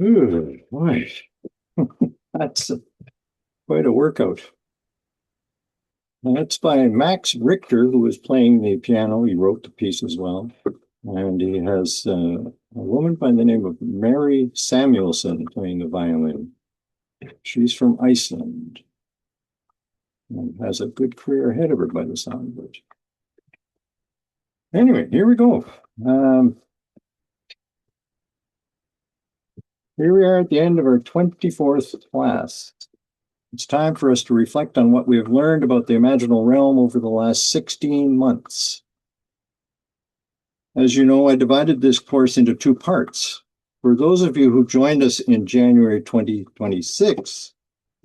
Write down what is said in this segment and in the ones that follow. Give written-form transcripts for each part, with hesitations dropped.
Ooh, boy, that's quite a workout. That's by Max Richter, who was playing the piano. He wrote the piece as well. And he has a woman by the name of Mary Samuelson playing the violin. She's from Iceland and has a good career ahead of her by the sound of it. Anyway, here we go. Here we are at the end of our 24th class. It's time for us to reflect on what we have learned about the imaginal realm over the last 16 months. As you know, I divided this course into two parts. For those of you who joined us in January 2026,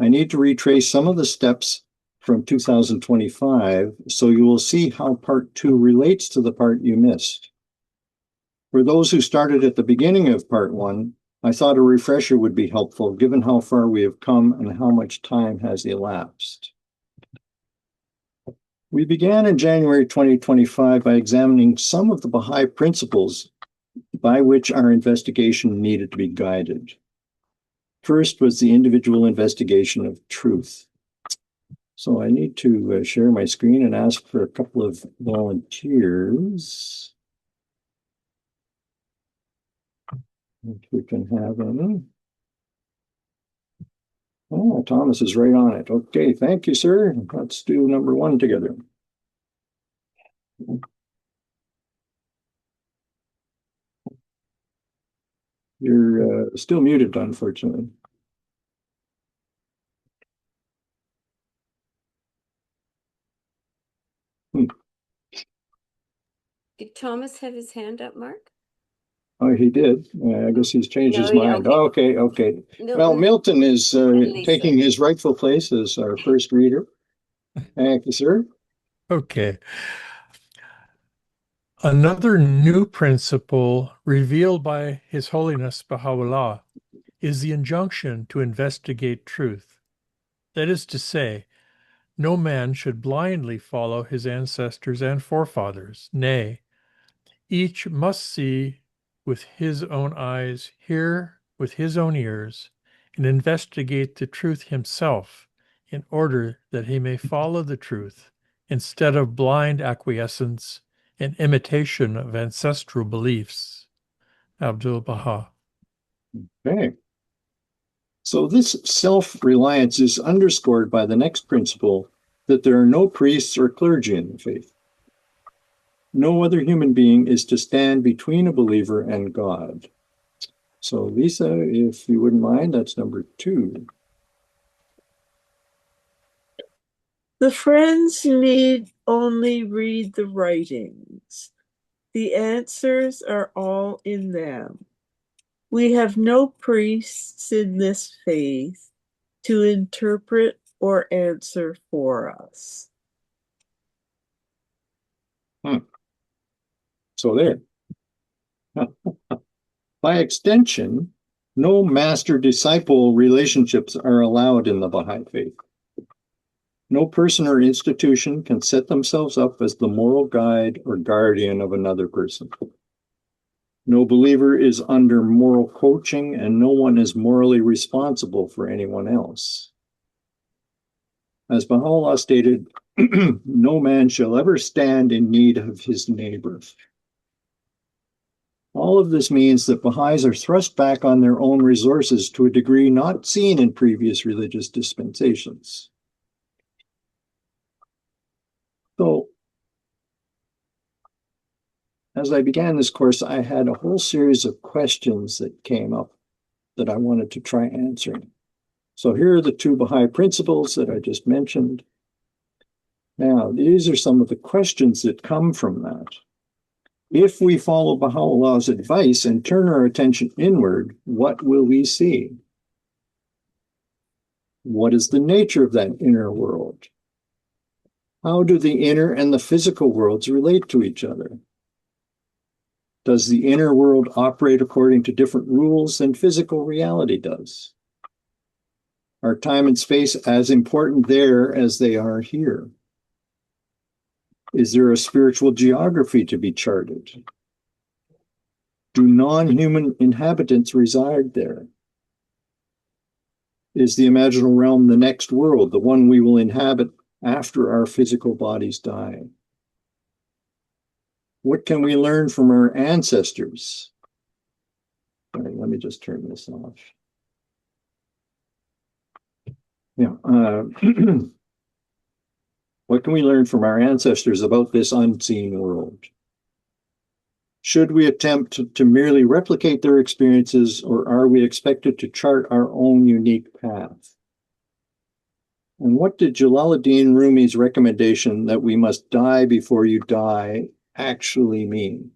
I need to retrace some of the steps from 2025 so you will see how part two relates to the part you missed. For those who started at the beginning of part one, I thought a refresher would be helpful given how far we have come and how much time has elapsed. We began in January 2025 by examining some of the Baha'i principles by which our investigation needed to be guided. First was the individual investigation of truth. So I need to share my screen and ask for a couple of volunteers. If we can have them. Oh, Thomas is right on it. Okay, thank you, sir. Let's do number one together. You're still muted, unfortunately. Did Thomas have his hand up, Mark? Oh, he did. I guess he's changed his mind. Okay. Oh, okay. Well, Milton is taking his rightful place as our first reader. Thank you, sir. Okay. Another new principle revealed by His Holiness Baha'u'llah is the injunction to investigate truth. That is to say, no man should blindly follow his ancestors and forefathers. Nay, each must see with his own eyes, hear with his own ears, and investigate the truth himself in order that he may follow the truth instead of blind acquiescence and imitation of ancestral beliefs. Abdul Baha. Okay. So this self-reliance is underscored by the next principle that there are no priests or clergy in the faith. No other human being is to stand between a believer and God. So Lisa, if you wouldn't mind, that's number two. The friends need only read the writings. The answers are all in them. We have no priests in this faith to interpret or answer for us. So there. By extension, no master-disciple relationships are allowed in the Baha'i faith. No person or institution can set themselves up as the moral guide or guardian of another person. No believer is under moral coaching, and no one is morally responsible for anyone else. As Baha'u'llah stated, no man shall ever stand in need of his neighbor. All of this means that Baha'is are thrust back on their own resources to a degree not seen in previous religious dispensations. So, as I began this course, I had a whole series of questions that came up that I wanted to try answering. So here are the two Baha'i principles that I just mentioned. Now, these are some of the questions that come from that. If we follow Baha'u'llah's advice and turn our attention inward, what will we see? What is the nature of that inner world? How do the inner and the physical worlds relate to each other? Does the inner world operate according to different rules than physical reality does? Are time and space as important there as they are here? Is there a spiritual geography to be charted? Do non-human inhabitants reside there? Is the imaginal realm the next world, the one we will inhabit after our physical bodies die? What can we learn from our ancestors? All right, let me just turn this off. Yeah. What can we learn from our ancestors about this unseen world? Should we attempt to merely replicate their experiences, or are we expected to chart our own unique path? And what did Jalaluddin Rumi's recommendation that we must die before you die actually mean?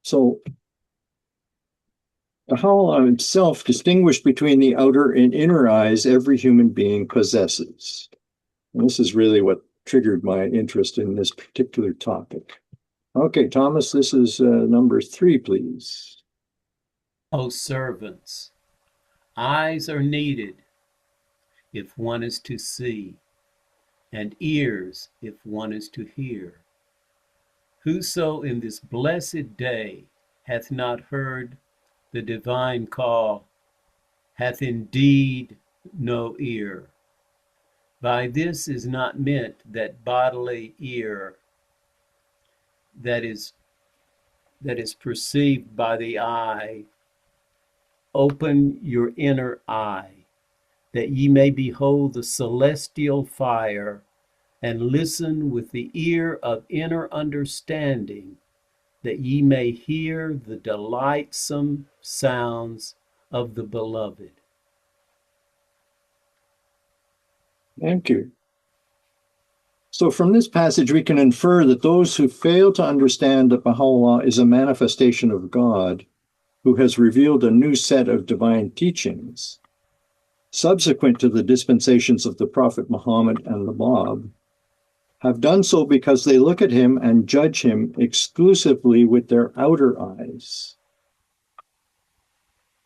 So, Baha'u'llah himself distinguished between the outer and inner eyes every human being possesses. And this is really what triggered my interest in this particular topic. Okay, Thomas, this is number 3, please. O servants, eyes are needed if one is to see, and ears if one is to hear. Whoso in this blessed day hath not heard the divine call, hath indeed no ear. By this is not meant that bodily ear that is perceived by the eye. Open your inner eye, that ye may behold the celestial fire, and listen with the ear of inner understanding, that ye may hear the delightsome sounds of the beloved. Thank you. So from this passage, we can infer that those who fail to understand that Baha'u'llah is a manifestation of God, who has revealed a new set of divine teachings, subsequent to the dispensations of the Prophet Muhammad and the Bab, have done so because they look at him and judge him exclusively with their outer eyes.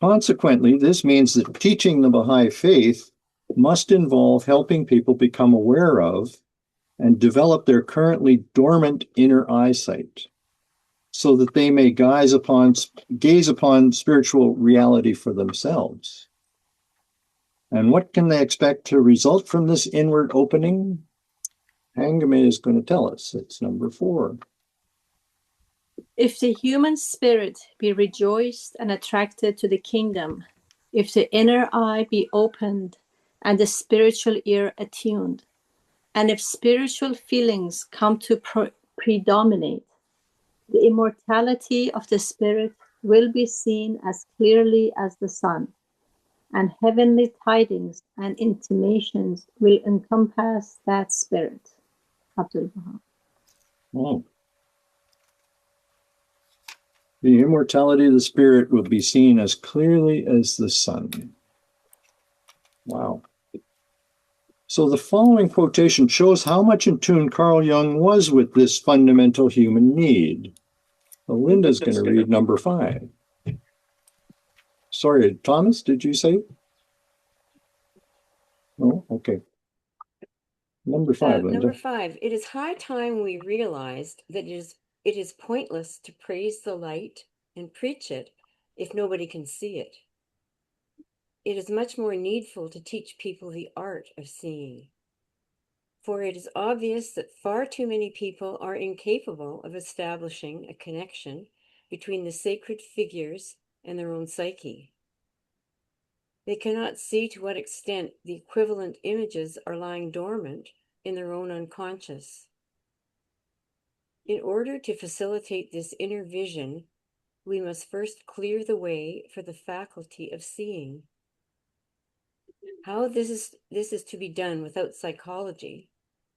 Consequently, this means that teaching the Baha'i faith must involve helping people become aware of and develop their currently dormant inner eyesight, so that they may gaze upon spiritual reality for themselves. And what can they expect to result from this inward opening? Hangame is going to tell us. It's number 4. If the human spirit be rejoiced and attracted to the kingdom, if the inner eye be opened and the spiritual ear attuned, and if spiritual feelings come to predominate, the immortality of the spirit will be seen as clearly as the sun, and heavenly tidings and intimations will encompass that spirit. Abdul Baha. Oh. The immortality of the spirit will be seen as clearly as the sun. Wow. So the following quotation shows how much in tune Carl Jung was with this fundamental human need. So Linda's going to read number 5. Sorry, Thomas, did you say? Oh, okay. Number 5, Linda. Number 5. It is high time we realized that it is pointless to praise the light and preach it if nobody can see it. It is much more needful to teach people the art of seeing. For it is obvious that far too many people are incapable of establishing a connection between the sacred figures and their own psyche. They cannot see to what extent the equivalent images are lying dormant in their own unconscious. In order to facilitate this inner vision, we must first clear the way for the faculty of seeing. How this is to be done without psychology,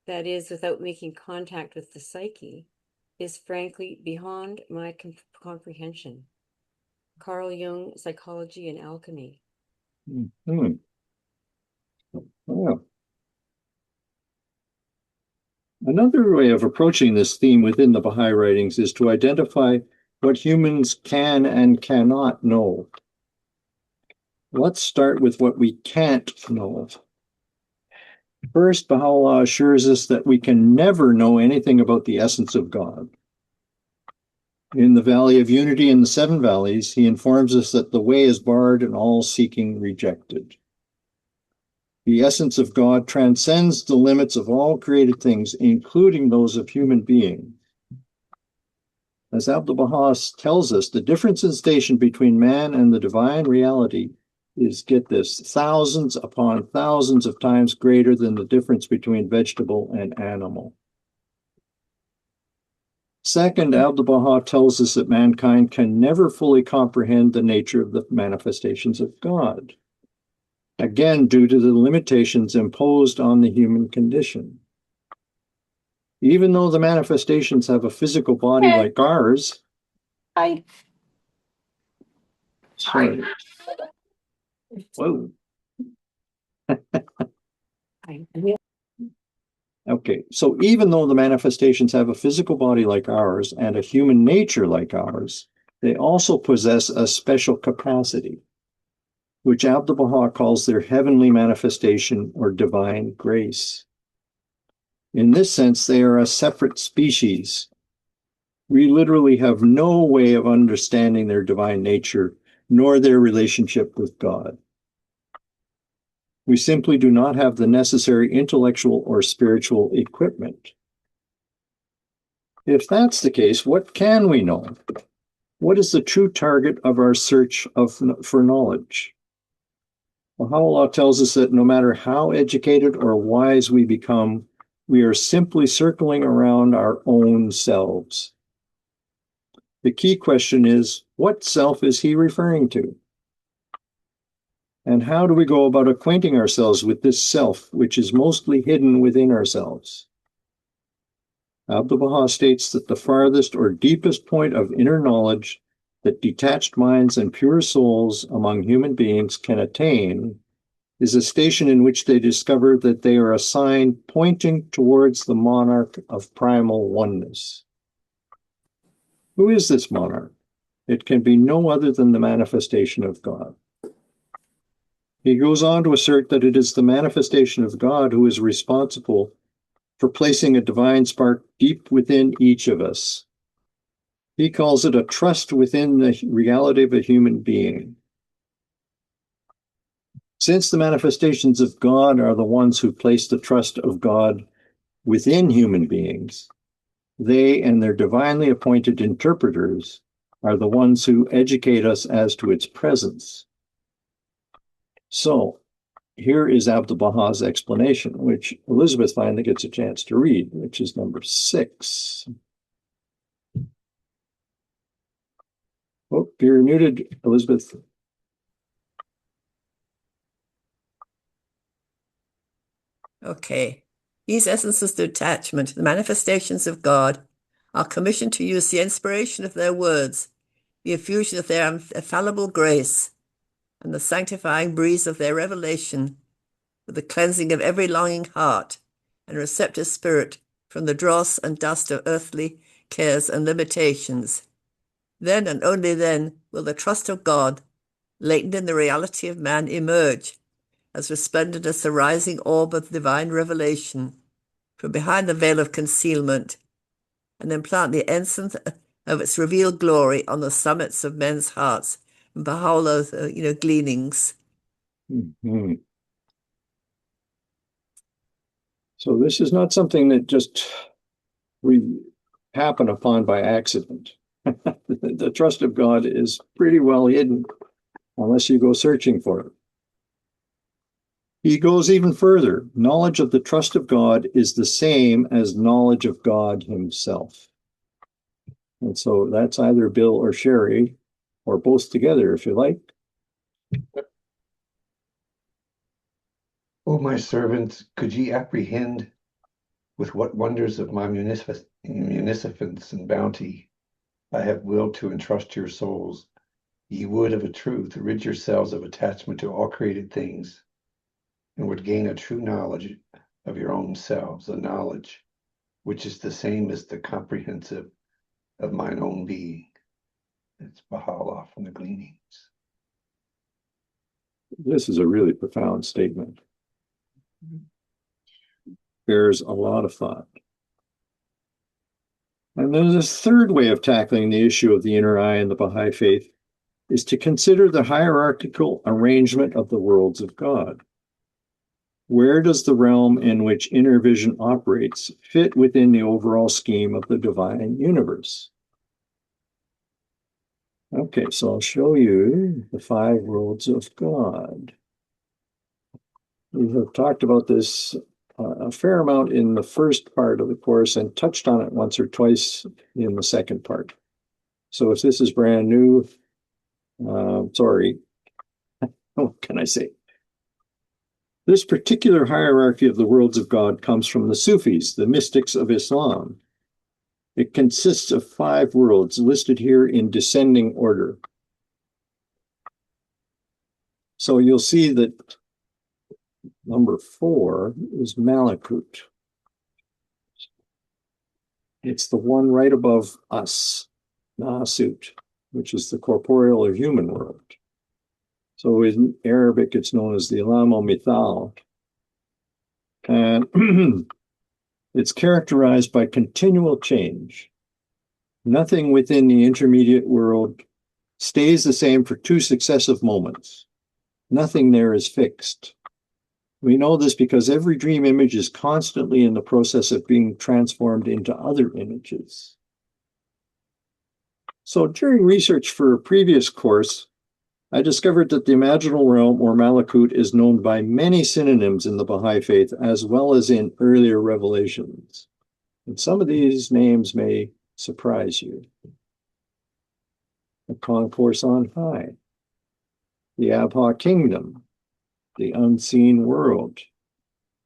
that is, without making contact with the psyche, is frankly beyond my comprehension. Carl Jung, Psychology and Alchemy. Mm-hmm. Oh. Another way of approaching this theme within the Baha'i writings is to identify what humans can and cannot know. Let's start with what we can't know. First, Baha'u'llah assures us that we can never know anything about the essence of God. In the Valley of Unity and the Seven Valleys, he informs us that the way is barred and all seeking rejected. The essence of God transcends the limits of all created things, including those of human beings. As Abdu'l-Baha tells us, the difference in station between man and the divine reality is, get this, thousands upon thousands of times greater than the difference between vegetable and animal. Second, Abdu'l-Baha tells us that mankind can never fully comprehend the nature of the manifestations of God, again, due to the limitations imposed on the human condition. Even though the manifestations have a physical body like ours, sorry. Whoa. Okay, so even though the manifestations have a physical body like ours and a human nature like ours, they also possess a special capacity, which Abdu'l-Baha calls their heavenly manifestation or divine grace. In this sense, they are a separate species. We literally have no way of understanding their divine nature, nor their relationship with God. We simply do not have the necessary intellectual or spiritual equipment. If that's the case, what can we know? What is the true target of our search for knowledge? Baha'u'llah tells us that no matter how educated or wise we become, we are simply circling around our own selves. The key question is, what self is he referring to? And how do we go about acquainting ourselves with this self, which is mostly hidden within ourselves? Abdu'l-Baha states that the farthest or deepest point of inner knowledge that detached minds and pure souls among human beings can attain is a station in which they discover that they are a sign pointing towards the monarch of primal oneness. Who is this monarch? It can be no other than the manifestation of God. He goes on to assert that it is the manifestation of God who is responsible for placing a divine spark deep within each of us. He calls it a trust within the reality of a human being. Since the manifestations of God are the ones who place the trust of God within human beings, they and their divinely appointed interpreters are the ones who educate us as to its presence. So, here is Abdu'l-Baha's explanation, which Elizabeth finally gets a chance to read, which is number 6. Oh, you're muted, Elizabeth. Okay. These essences of detachment, the manifestations of God, are commissioned to use the inspiration of their words, the effusion of their infallible grace, and the sanctifying breeze of their revelation, for the cleansing of every longing heart and receptive spirit from the dross and dust of earthly cares and limitations. Then and only then will the trust of God, latent in the reality of man, emerge as resplendent as the rising orb of divine revelation from behind the veil of concealment, and implant the ensign of its revealed glory on the summits of men's hearts. And Baha'u'llah's, gleanings. Mm-hmm. So this is not something that just we happen upon by accident. The trust of God is pretty well hidden unless you go searching for it. He goes even further. Knowledge of the trust of God is the same as knowledge of God himself. And so that's either Bill or Sherry, or both together, if you like. O my servants, could ye apprehend with what wonders of my munificence and bounty I have willed to entrust your souls, ye would of a truth rid yourselves of attachment to all created things, and would gain a true knowledge of your own selves, a knowledge which is the same as the comprehensive of mine own being. It's Baha'u'llah from the Gleanings. This is a really profound statement. Bears a lot of thought. And then the third way of tackling the issue of the inner eye in the Baha'i faith is to consider the hierarchical arrangement of the worlds of God. Where does the realm in which inner vision operates fit within the overall scheme of the divine universe? Okay, so I'll show you the 5 worlds of God. We have talked about this a fair amount in the first part of the course and touched on it once or twice in the second part. So if this is brand new, sorry, what can I say? This particular hierarchy of the worlds of God comes from the Sufis, the mystics of Islam. It consists of 5 worlds listed here in descending order. So you'll see that number 4 is Malakut. It's the one right above us, Nasut, which is the corporeal or human world. So in Arabic, it's known as the Alamo Mithal. And it's characterized by continual change. Nothing within the intermediate world stays the same for 2 successive moments. Nothing there is fixed. We know this because every dream image is constantly in the process of being transformed into other images. So during research for a previous course, I discovered that the imaginal realm, or Malakut, is known by many synonyms in the Baha'i faith, as well as in earlier revelations. And some of these names may surprise you. The concourse on high, the Abha kingdom, the unseen world,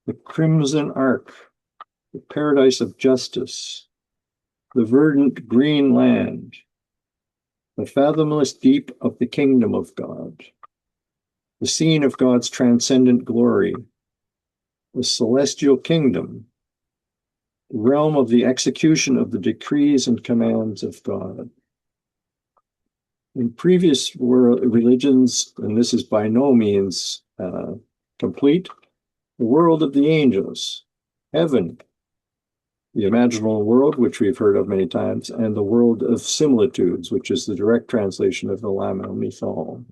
the crimson ark, the paradise of justice, the verdant green land, the fathomless deep of the kingdom of God, the scene of God's transcendent glory, the celestial kingdom, the realm of the execution of the decrees and commands of God. In previous religions, and this is by no means complete, the world of the angels, heaven, the imaginal world, which we've heard of many times, and the world of similitudes, which is the direct translation of the Alamo Mithal.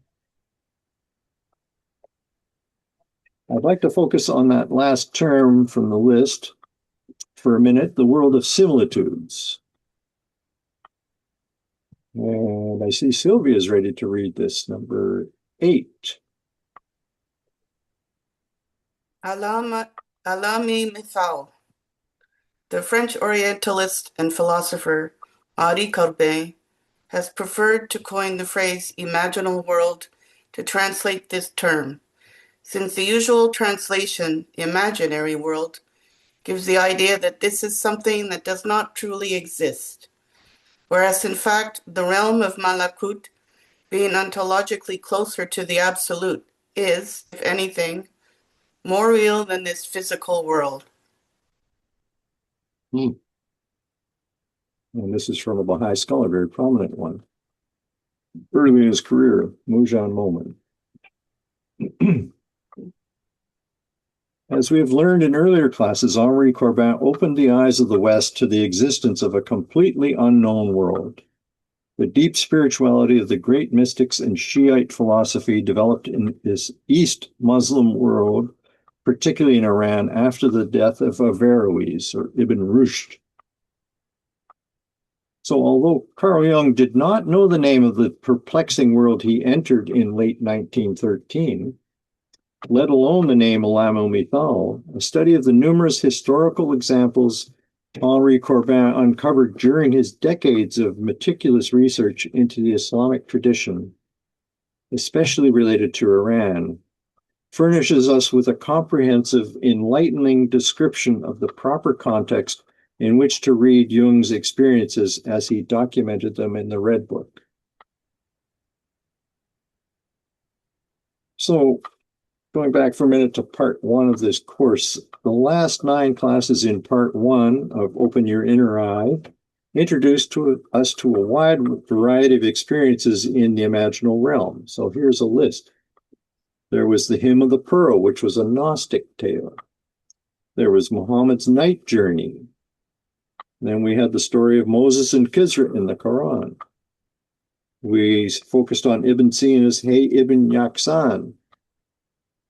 I'd like to focus on that last term from the list for a minute, the world of similitudes. And I see Sylvia is ready to read this, number 8. Alami Mithal. The French Orientalist and philosopher Henri Corbin has preferred to coin the phrase imaginal world to translate this term, since the usual translation, imaginary world, gives the idea that this is something that does not truly exist, whereas in fact the realm of Malakut, being ontologically closer to the absolute, is, if anything, more real than this physical world. And this is from a Baha'i scholar, a very prominent one. Early in his career, Mujan Momin. As we have learned in earlier classes, Henri Corbin opened the eyes of the West to the existence of a completely unknown world. The deep spirituality of the great mystics and Shiite philosophy developed in this East Muslim world, particularly in Iran, after the death of Averroes, or Ibn Rushd. So although Carl Jung did not know the name of the perplexing world he entered in late 1913, let alone the name Alamo Mithal, a study of the numerous historical examples Henri Corbin uncovered during his decades of meticulous research into the Islamic tradition, especially related to Iran, furnishes us with a comprehensive, enlightening description of the proper context in which to read Jung's experiences as he documented them in the Red Book. So, going back for a minute to part 1 of this course, the last 9 classes in part 1 of Open Your Inner Eye introduced us to a wide variety of experiences in the imaginal realm. So here's a list. There was the Hymn of the Pearl, which was a Gnostic tale. There was Muhammad's night journey. Then we had the story of Moses and Khizr in the Quran. We focused on Ibn Sina's Hey Ibn Yaqsan.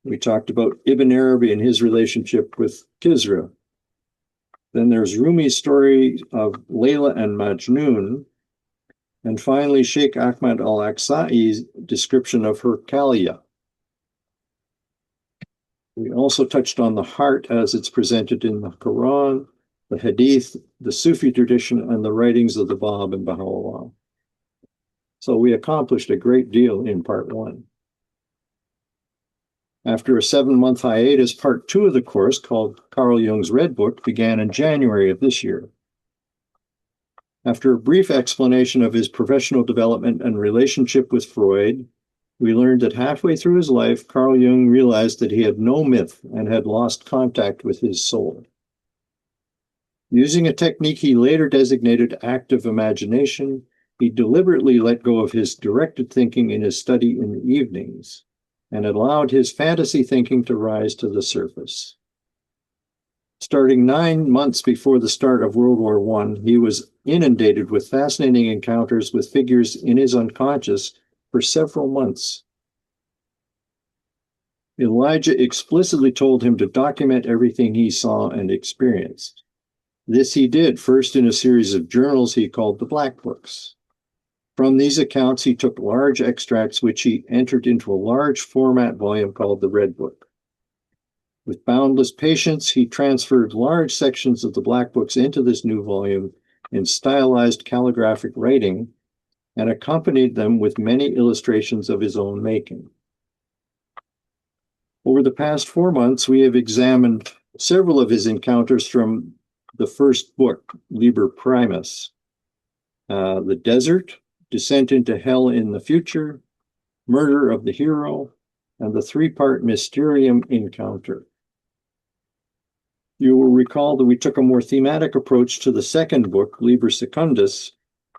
We talked about Ibn Arabi and his relationship with Khizr. Then there's Rumi's story of Layla and Majnun. And finally, Sheikh Ahmad al-Aqsa'i's description of her Kalia. We also touched on the heart as it's presented in the Quran, the Hadith, the Sufi tradition, and the writings of the Bab and Baha'u'llah. So we accomplished a great deal in part 1. After a 7-month hiatus, part 2 of the course, called Carl Jung's Red Book, began in January of this year. After a brief explanation of his professional development and relationship with Freud, we learned that halfway through his life, Carl Jung realized that he had no myth and had lost contact with his soul. Using a technique he later designated active imagination, he deliberately let go of his directed thinking in his study in the evenings and allowed his fantasy thinking to rise to the surface. Starting 9 months before the start of World War I, he was inundated with fascinating encounters with figures in his unconscious for several months. Elijah explicitly told him to document everything he saw and experienced. This he did, first in a series of journals he called the Black Books. From these accounts, he took large extracts which he entered into a large format volume called the Red Book. With boundless patience, he transferred large sections of the Black Books into this new volume in stylized calligraphic writing and accompanied them with many illustrations of his own making. Over the past 4 months, we have examined several of his encounters from the first book, Liber Primus, the desert, descent into hell in the future, murder of the hero, and the 3-part Mysterium encounter. You will recall that we took a more thematic approach to the second book, Liber Secundus,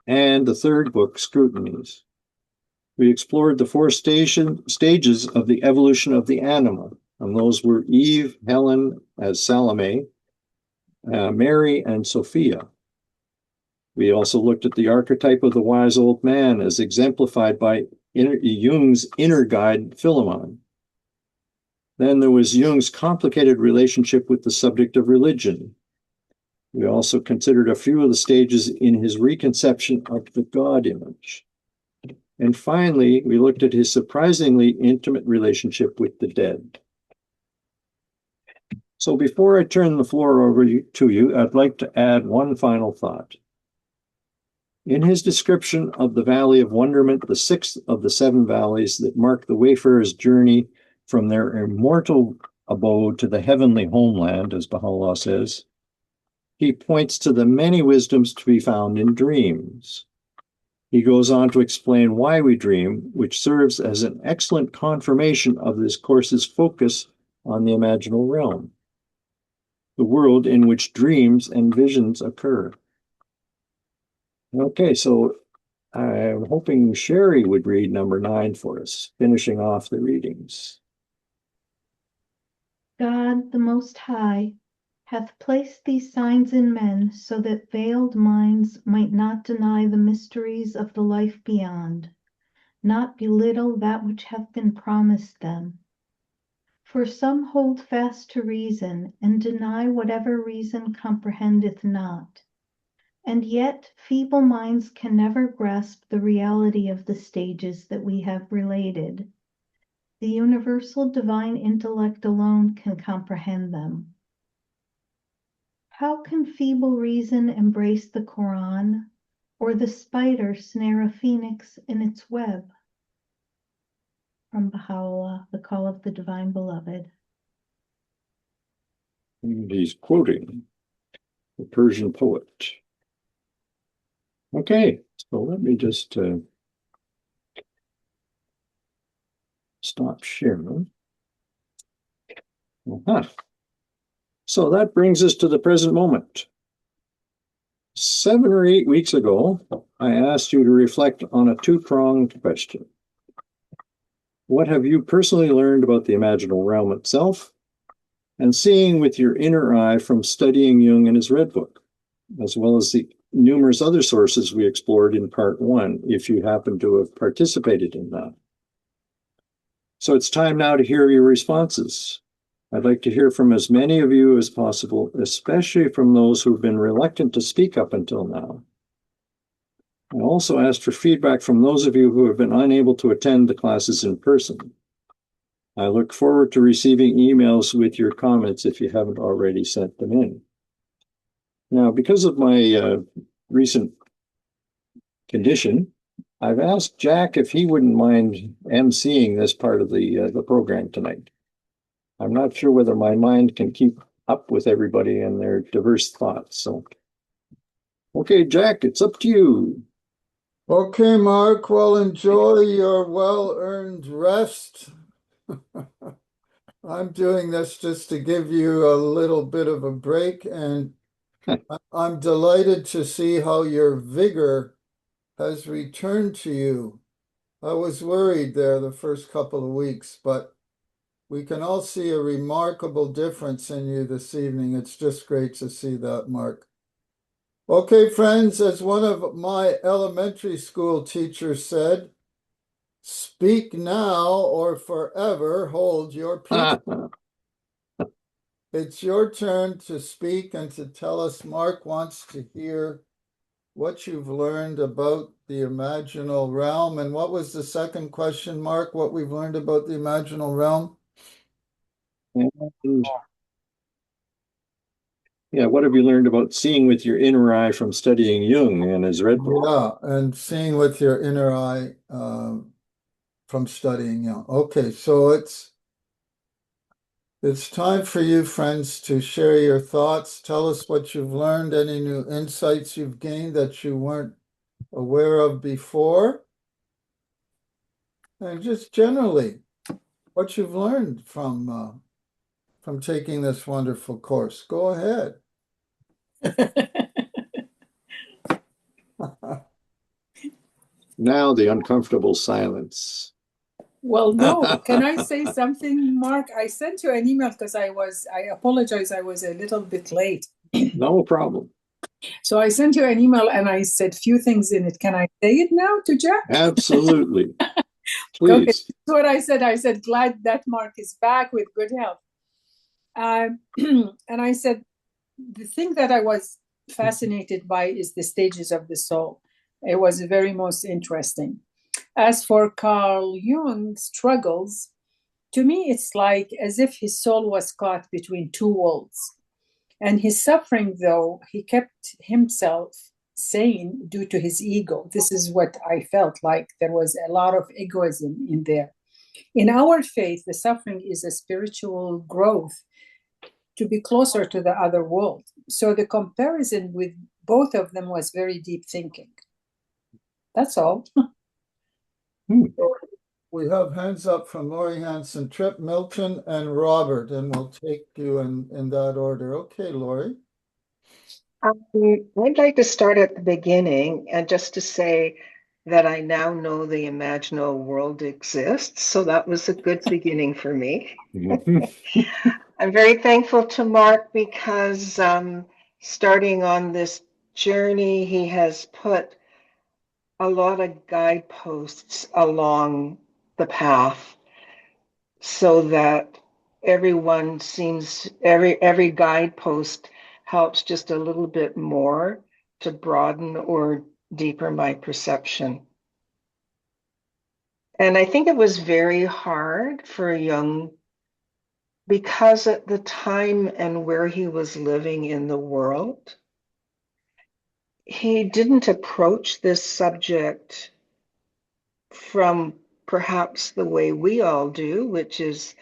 and the third book, Scrutinies. We explored the 4 stages of the evolution of the animal, and those were Eve, Helen as Salome, Mary, and Sophia. We also looked at the archetype of the wise old man as exemplified by Jung's inner guide, Philemon. Then there was Jung's complicated relationship with the subject of religion. We also considered a few of the stages in his reconception of the God image. And finally, we looked at his surprisingly intimate relationship with the dead. So before I turn the floor over to you, I'd like to add one final thought. In his description of the Valley of Wonderment, the 6th of the 7 valleys that mark the wayfarer's journey from their immortal abode to the heavenly homeland, as Baha'u'llah says, he points to the many wisdoms to be found in dreams. He goes on to explain why we dream, which serves as an excellent confirmation of this course's focus on the imaginal realm, the world in which dreams and visions occur. Okay, so I'm hoping Sherry would read number 9 for us, finishing off the readings. God, the Most High, hath placed these signs in men so that veiled minds might not deny the mysteries of the life beyond, not belittle that which hath been promised them. For some hold fast to reason, and deny whatever reason comprehendeth not. And yet feeble minds can never grasp the reality of the stages that we have related. The universal divine intellect alone can comprehend them. How can feeble reason embrace the Quran, or the spider snare a phoenix in its web? From Baha'u'llah, The Call of the Divine Beloved. And he's quoting the Persian poet. Okay, so let me just stop sharing. So that brings us to the present moment. 7 or 8 weeks ago, I asked you to reflect on a 2-pronged question. What have you personally learned about the imaginal realm itself, and seeing with your inner eye from studying Jung and his Red Book? as well as the numerous other sources we explored in part 1, if you happen to have participated in that. So it's time now to hear your responses. I'd like to hear from as many of you as possible, especially from those who've been reluctant to speak up until now. I also asked for feedback from those of you who have been unable to attend the classes in person. I look forward to receiving emails with your comments if you haven't already sent them in. Now, because of my recent condition, I've asked Jack if he wouldn't mind emceeing this part of the program tonight. I'm not sure whether my mind can keep up with everybody and their diverse thoughts. So, okay, Jack, it's up to you. Okay, Mark, well, enjoy your well-earned rest. I'm doing this just to give you a little bit of a break, and I'm delighted to see how your vigor has returned to you. I was worried there the first couple of weeks, but we can all see a remarkable difference in you this evening. It's just great to see that, Mark. Okay, friends, as one of my elementary school teachers said, speak now or forever hold your peace. It's your turn to speak and to tell us. Mark wants to hear what you've learned about the imaginal realm. And what was the second question, Mark? What we've learned about the imaginal realm? And, yeah, what have you learned about seeing with your inner eye from studying Jung and his red book? Yeah, and seeing with your inner eye from studying Jung. Okay, so it's time for you, friends, to share your thoughts. Tell us what you've learned, any new insights you've gained that you weren't aware of before, and just generally what you've learned from taking this wonderful course. Go ahead. Now the uncomfortable silence. Well, no. Can I say something, Mark? I sent you an email because I apologize, I was a little bit late. No problem. So I sent you an email and I said few things in it. Can I say it now to Jack? Absolutely. Please. Okay, that's what I said. I said, glad that Mark is back with good health. And I said, the thing that I was fascinated by is the stages of the soul. It was very most interesting. As for Carl Jung's struggles, to me, it's like as if his soul was caught between two worlds. And his suffering, though, he kept himself sane due to his ego. This is what I felt like. There was a lot of egoism in there. In our faith, the suffering is a spiritual growth to be closer to the other world. So the comparison with both of them was very deep thinking. That's all. We have hands up from Lori Hanson, Trip, Milton, and Robert, and we'll take you in that order. Okay, Lori. I'd like to start at the beginning and just to say that I now know the imaginal world exists. So that was a good beginning for me. I'm very thankful to Mark because starting on this journey, he has put a lot of guideposts along the path so that everyone seems, every guidepost helps just a little bit more to broaden or deeper my perception. And I think it was very hard for Jung because at the time and where he was living in the world, he didn't approach this subject from perhaps the way we all do, which is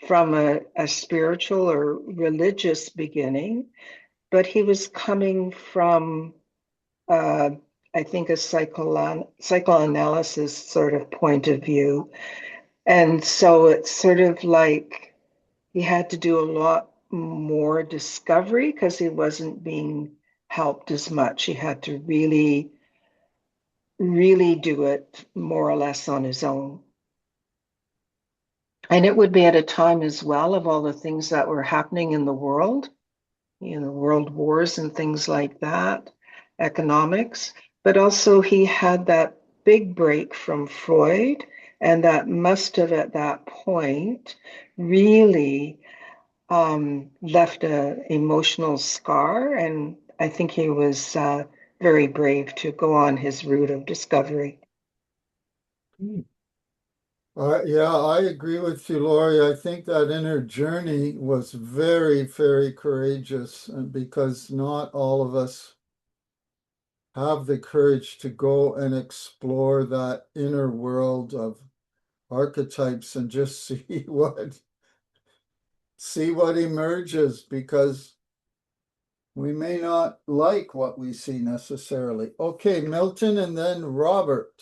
from a spiritual or religious beginning, but he was coming from, I think, a psychoanalysis sort of point of view. And so it's sort of like he had to do a lot more discovery because he wasn't being helped as much. He had to really do it more or less on his own. And it would be at a time as well of all the things that were happening in the world world wars and things like that, economics. But also he had that big break from Freud, and that must have at that point really left an emotional scar. And I think he was very brave to go on his route of discovery. Yeah, I agree with you, Lori. I think that inner journey was very, very courageous, because not all of us have the courage to go and explore that inner world of archetypes and just see what emerges, because we may not like what we see necessarily. Okay, Milton, and then Robert.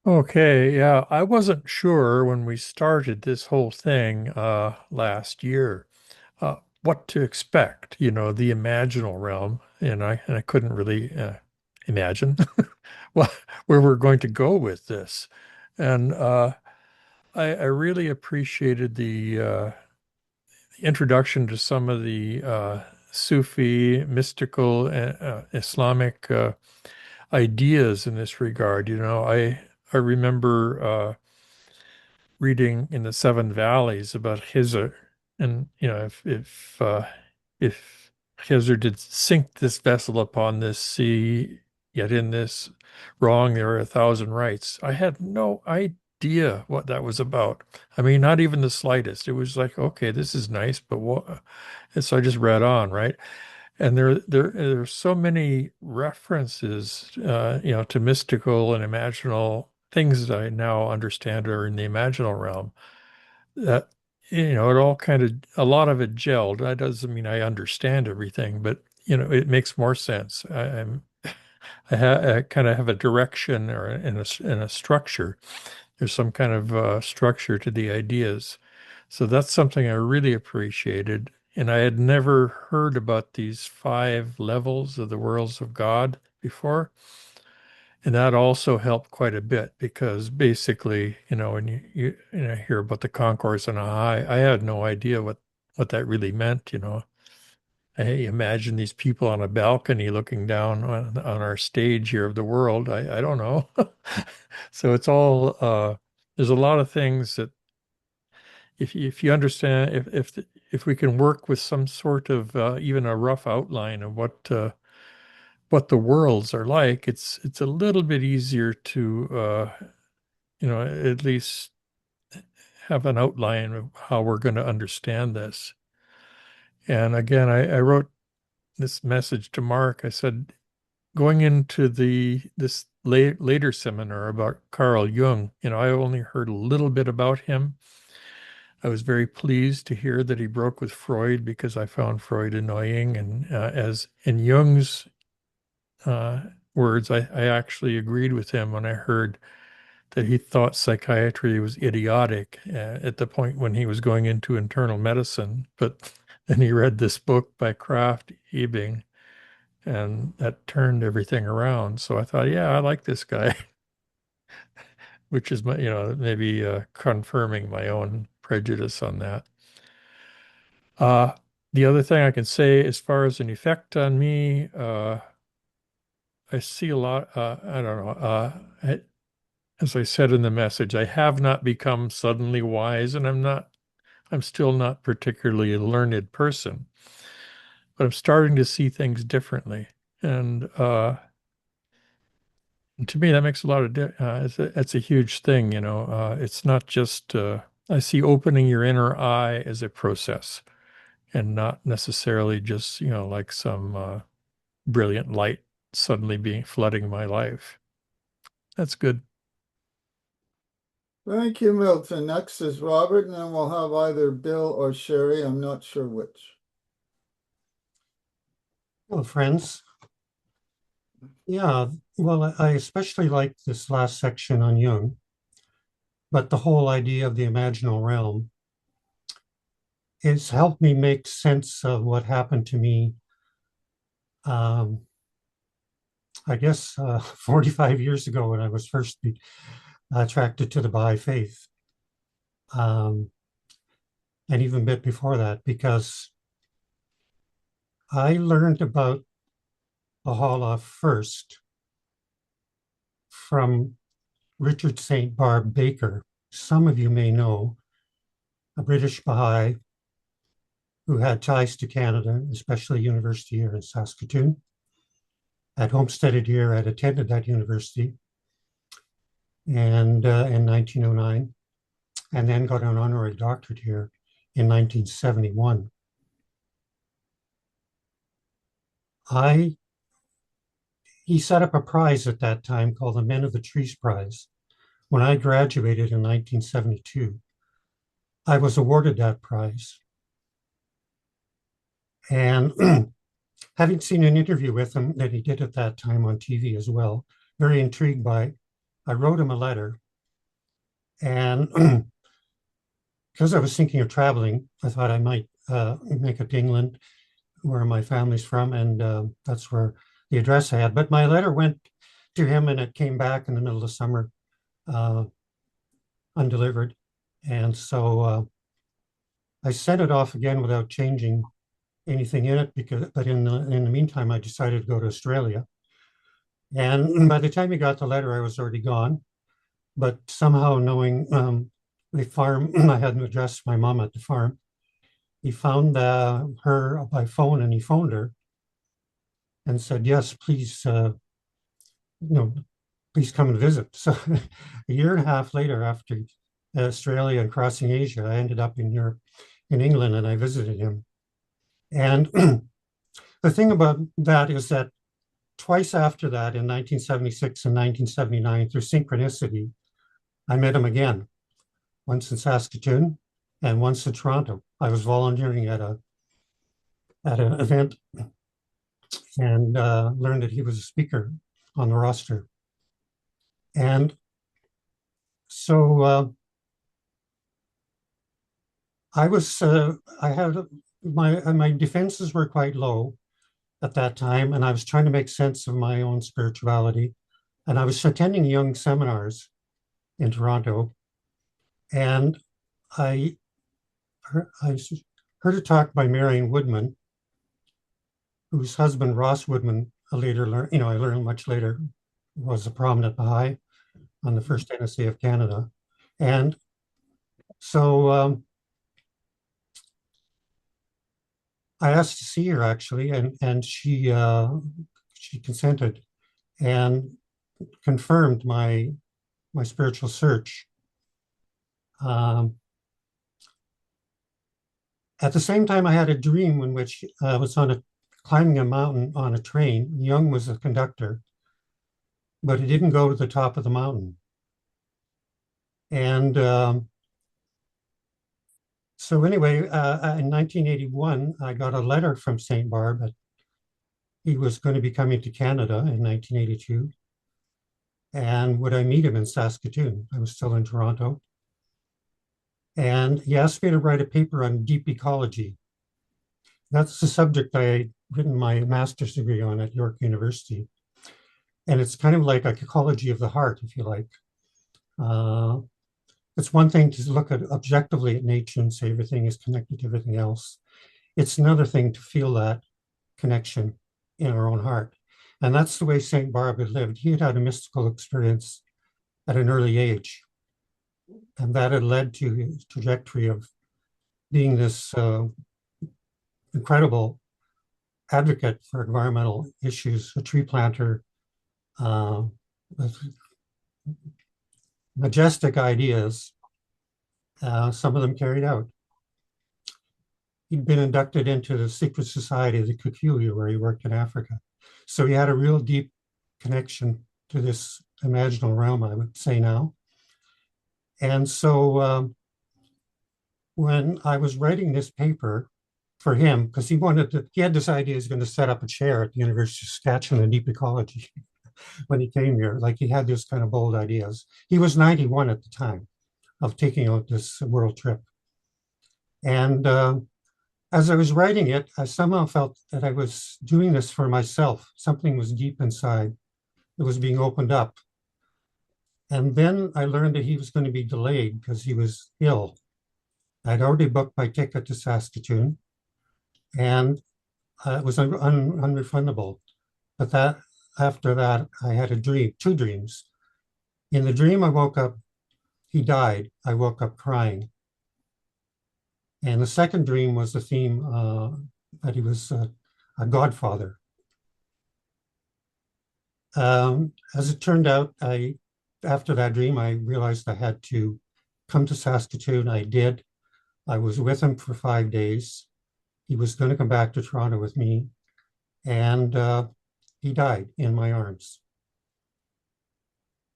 Okay, yeah, I wasn't sure when we started this whole thing last year what to expect, the imaginal realm, and I couldn't really imagine where we're going to go with this. And I really appreciated the introduction to some of the Sufi, mystical, Islamic ideas in this regard. I remember reading in the Seven Valleys about Khizr, and if Khizr did sink this vessel upon this sea, yet in this wrong there are 1,000 rights. I had no idea what that was about. I mean, not even the slightest. It was like, okay, this is nice, but what? And so I just read on, right? And there are so many references, to mystical and imaginal things that I now understand are in the imaginal realm. That it all a lot of it gelled. That doesn't mean I understand everything, but it makes more sense. I kind of have a direction or in a structure. There's some kind of structure to the ideas. So that's something I really appreciated. And I had never heard about these 5 levels of the worlds of God before. And that also helped quite a bit, because basically, when you hear about the concourse on a high, I had no idea what that really meant. I imagine these people on a balcony looking down on our stage here of the world. I don't know. So it's all there's a lot of things that if you understand, if we can work with some sort of even a rough outline of what the worlds are like, it's a little bit easier to at least have an outline of how we're going to understand this. And again, I wrote this message to Mark. I said, going into this later seminar about Carl Jung, I only heard a little bit about him. I was very pleased to hear that he broke with Freud, because I found Freud annoying. And as in Jung's words, I actually agreed with him when I heard that he thought psychiatry was idiotic at the point when he was going into internal medicine. But then he read this book by Kraft Ebing, and that turned everything around. So I thought, yeah, I like this guy, which is maybe confirming my own prejudice on that. The other thing I can say as far as an effect on me, I see a lot, I don't know, as I said in the message, I have not become suddenly wise, and I'm still not particularly a learned person, but I'm starting to see things differently. And to me, that makes a lot of it's a huge thing. It's not just I see opening your inner eye as a process, and not necessarily just like some brilliant light suddenly being flooding my life. That's good. Thank you, Milton. Next is Robert, and then we'll have either Bill or Sherry. I'm not sure which. Hello, friends. Yeah, well, I especially like this last section on Jung, but the whole idea of the imaginal realm has helped me make sense of what happened to me, I guess, 45 years ago when I was first attracted to the Baha'i faith. and even a bit before that, because I learned about Baha'u'llah first from Richard St. Barbe Baker. Some of you may know, a British Baha'i who had ties to Canada, especially university here in Saskatoon. Had homesteaded here, had attended that university and in 1909, and then got an honorary doctorate here in 1971. He set up a prize at that time called the Men of the Trees Prize. When I graduated in 1972, I was awarded that prize. And having seen an interview with him that he did at that time on TV as well, very intrigued by, I wrote him a letter. And because I was thinking of traveling, I thought I might make it to England, where my family's from, and that's where the address I had. But my letter went to him, and it came back in the middle of summer, undelivered. And so I sent it off again without changing anything in it, but in the meantime, I decided to go to Australia. And by the time he got the letter, I was already gone. But somehow, knowing the farm, I had an address my mom at the farm. He found her by phone, and he phoned her and said, "Yes, please, please come and visit." So a year and a half later, after Australia and crossing Asia, I ended up in Europe, in England, and I visited him. And the thing about that is that twice after that, in 1976 and 1979, through synchronicity, I met him again, once in Saskatoon and once in Toronto. I was volunteering at an event and learned that he was a speaker on the roster. And so I had my defenses were quite low at that time, and I was trying to make sense of my own spirituality. And I was attending Jung seminars in Toronto, and I heard a talk by Marion Woodman, whose husband Ross Woodman, I learned much later, was a prominent Baha'i on the first NSA of Canada. And so I asked to see her, actually, and she consented and confirmed my spiritual search. At the same time, I had a dream in which I was climbing a mountain on a train. Jung was the conductor, but it didn't go to the top of the mountain. And so anyway, in 1981, I got a letter from St. Barbe that he was going to be coming to Canada in 1982. And would I meet him in Saskatoon? I was still in Toronto. And he asked me to write a paper on deep ecology. That's the subject I had written my master's degree on at York University. And it's kind of like a ecology of the heart, if you like. It's one thing to look at objectively at nature and say everything is connected to everything else. It's another thing to feel that connection in our own heart. And that's the way St. Barbe had lived. He had had a mystical experience at an early age. And that had led to his trajectory of being this incredible advocate for environmental issues, a tree planter, with majestic ideas, some of them carried out. He'd been inducted into the secret society of the Kikuyu, where he worked in Africa. So he had a real deep connection to this imaginal realm, I would say now. And so when I was writing this paper for him, because he had this idea he was going to set up a chair at the University of Saskatchewan in deep ecology when he came here. Like, he had this kind of bold ideas. He was 91 at the time of taking out this world trip. And as I was writing it, I somehow felt that I was doing this for myself. Something was deep inside that was being opened up. And then I learned that he was going to be delayed because he was ill I'd already booked my ticket to Saskatoon, and it was unrefundable. But that after that, I had a dream, two dreams. In the dream, I woke up, he died. I woke up crying. And the second dream was the theme that he was a godfather. As it turned out, after that dream, I realized I had to come to Saskatoon. I did. I was with him for 5 days. He was going to come back to Toronto with me, and he died in my arms.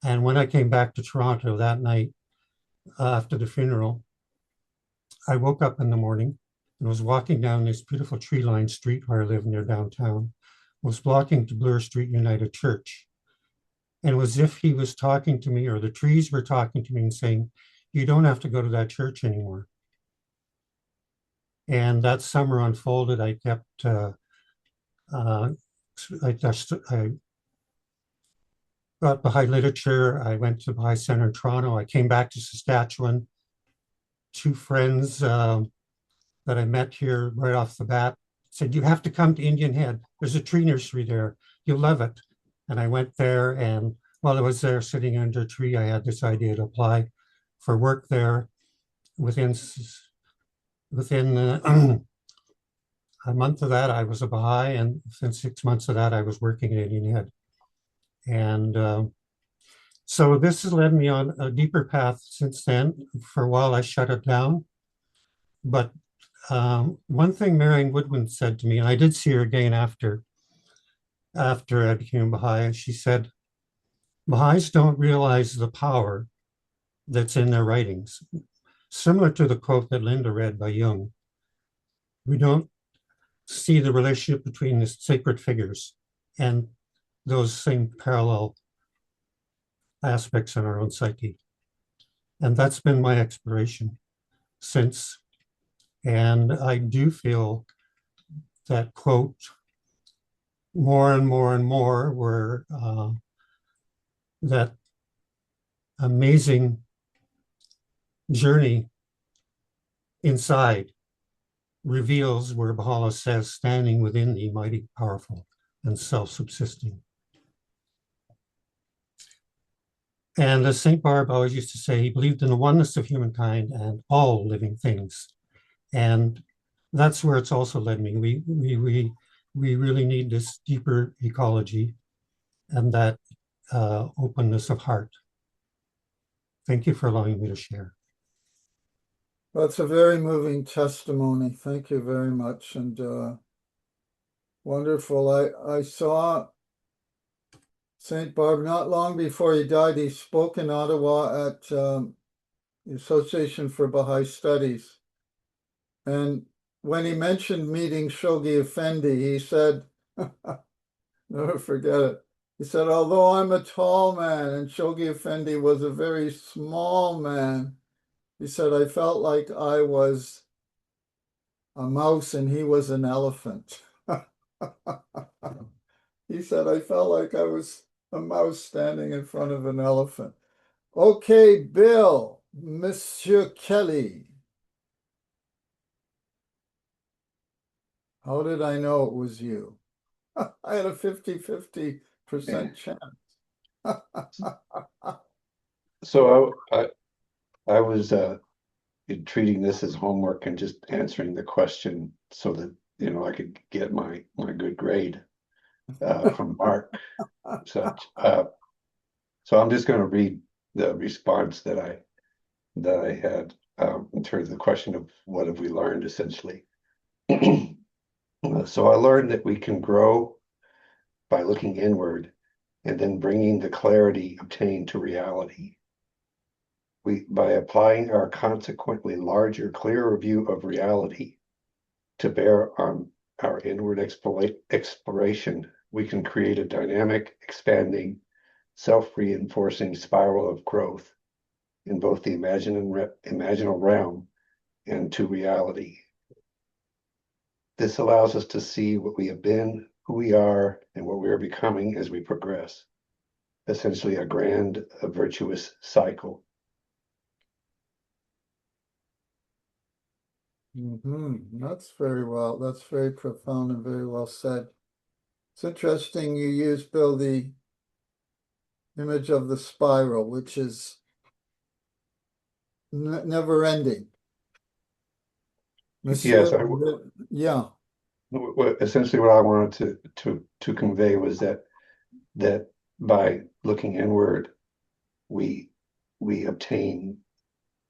And when I came back to Toronto that night after the funeral, I woke up in the morning and was walking down this beautiful tree-lined street where I live near downtown, was walking to Bloor Street United Church. And it was as if he was talking to me, or the trees were talking to me and saying, you don't have to go to that church anymore. And that summer unfolded. I kept, I got Baha'i literature. I went to Baha'i Center in Toronto. I came back to Saskatchewan. Two friends that I met here right off the bat said, you have to come to Indian Head. There's a tree nursery there. You'll love it. And I went there, and while I was there sitting under a tree, I had this idea to apply for work there. Within a month of that, I was a Baha'i, and within 6 months of that, I was working at Indian Head. And so this has led me on a deeper path since then. For a while, I shut it down. But one thing Marion Woodwin said to me, and I did see her again after I became Baha'i, she said, Baha'is don't realize the power that's in their writings. Similar to the quote that Linda read by Jung. We don't see the relationship between the sacred figures and those same parallel aspects in our own psyche. And that's been my exploration since. And I do feel that quote more and more and more where that amazing journey inside reveals where Baha'u'llah says, standing within thee, mighty, powerful, and self-subsisting. And as St. Barb always used to say, he believed in the oneness of humankind and all living things. And that's where it's also led me. We really need this deeper ecology and that openness of heart. Thank you for allowing me to share. That's a very moving testimony. Thank you very much. And wonderful. I saw St. Barb not long before he died. He spoke in Ottawa at the Association for Baha'i Studies. And when he mentioned meeting Shoghi Effendi, he said, never forget it. He said, although I'm a tall man and Shoghi Effendi was a very small man, he said, I felt like I was a mouse and he was an elephant. He said, I felt like I was a mouse standing in front of an elephant. Okay, Bill, Monsieur Kelly. How did I know it was you? I had a 50-50% chance. So I was treating this as homework and just answering the question so that I could get my good grade from Mark. Such. So I'm just going to read the response that I had in terms of the question of what have we learned essentially. So I learned that we can grow by looking inward and then bringing the clarity obtained to reality. By applying our consequently larger, clearer view of reality to bear on our inward exploration, we can create a dynamic, expanding, self-reinforcing spiral of growth in both the imaginal realm and to reality. This allows us to see what we have been, who we are, and what we are becoming as we progress. Essentially a grand, virtuous cycle. That's very profound and very well said. It's interesting you use, Bill, the image of the spiral, which is never ending. Yes, Yeah. essentially what I wanted to convey was that by looking inward, we obtain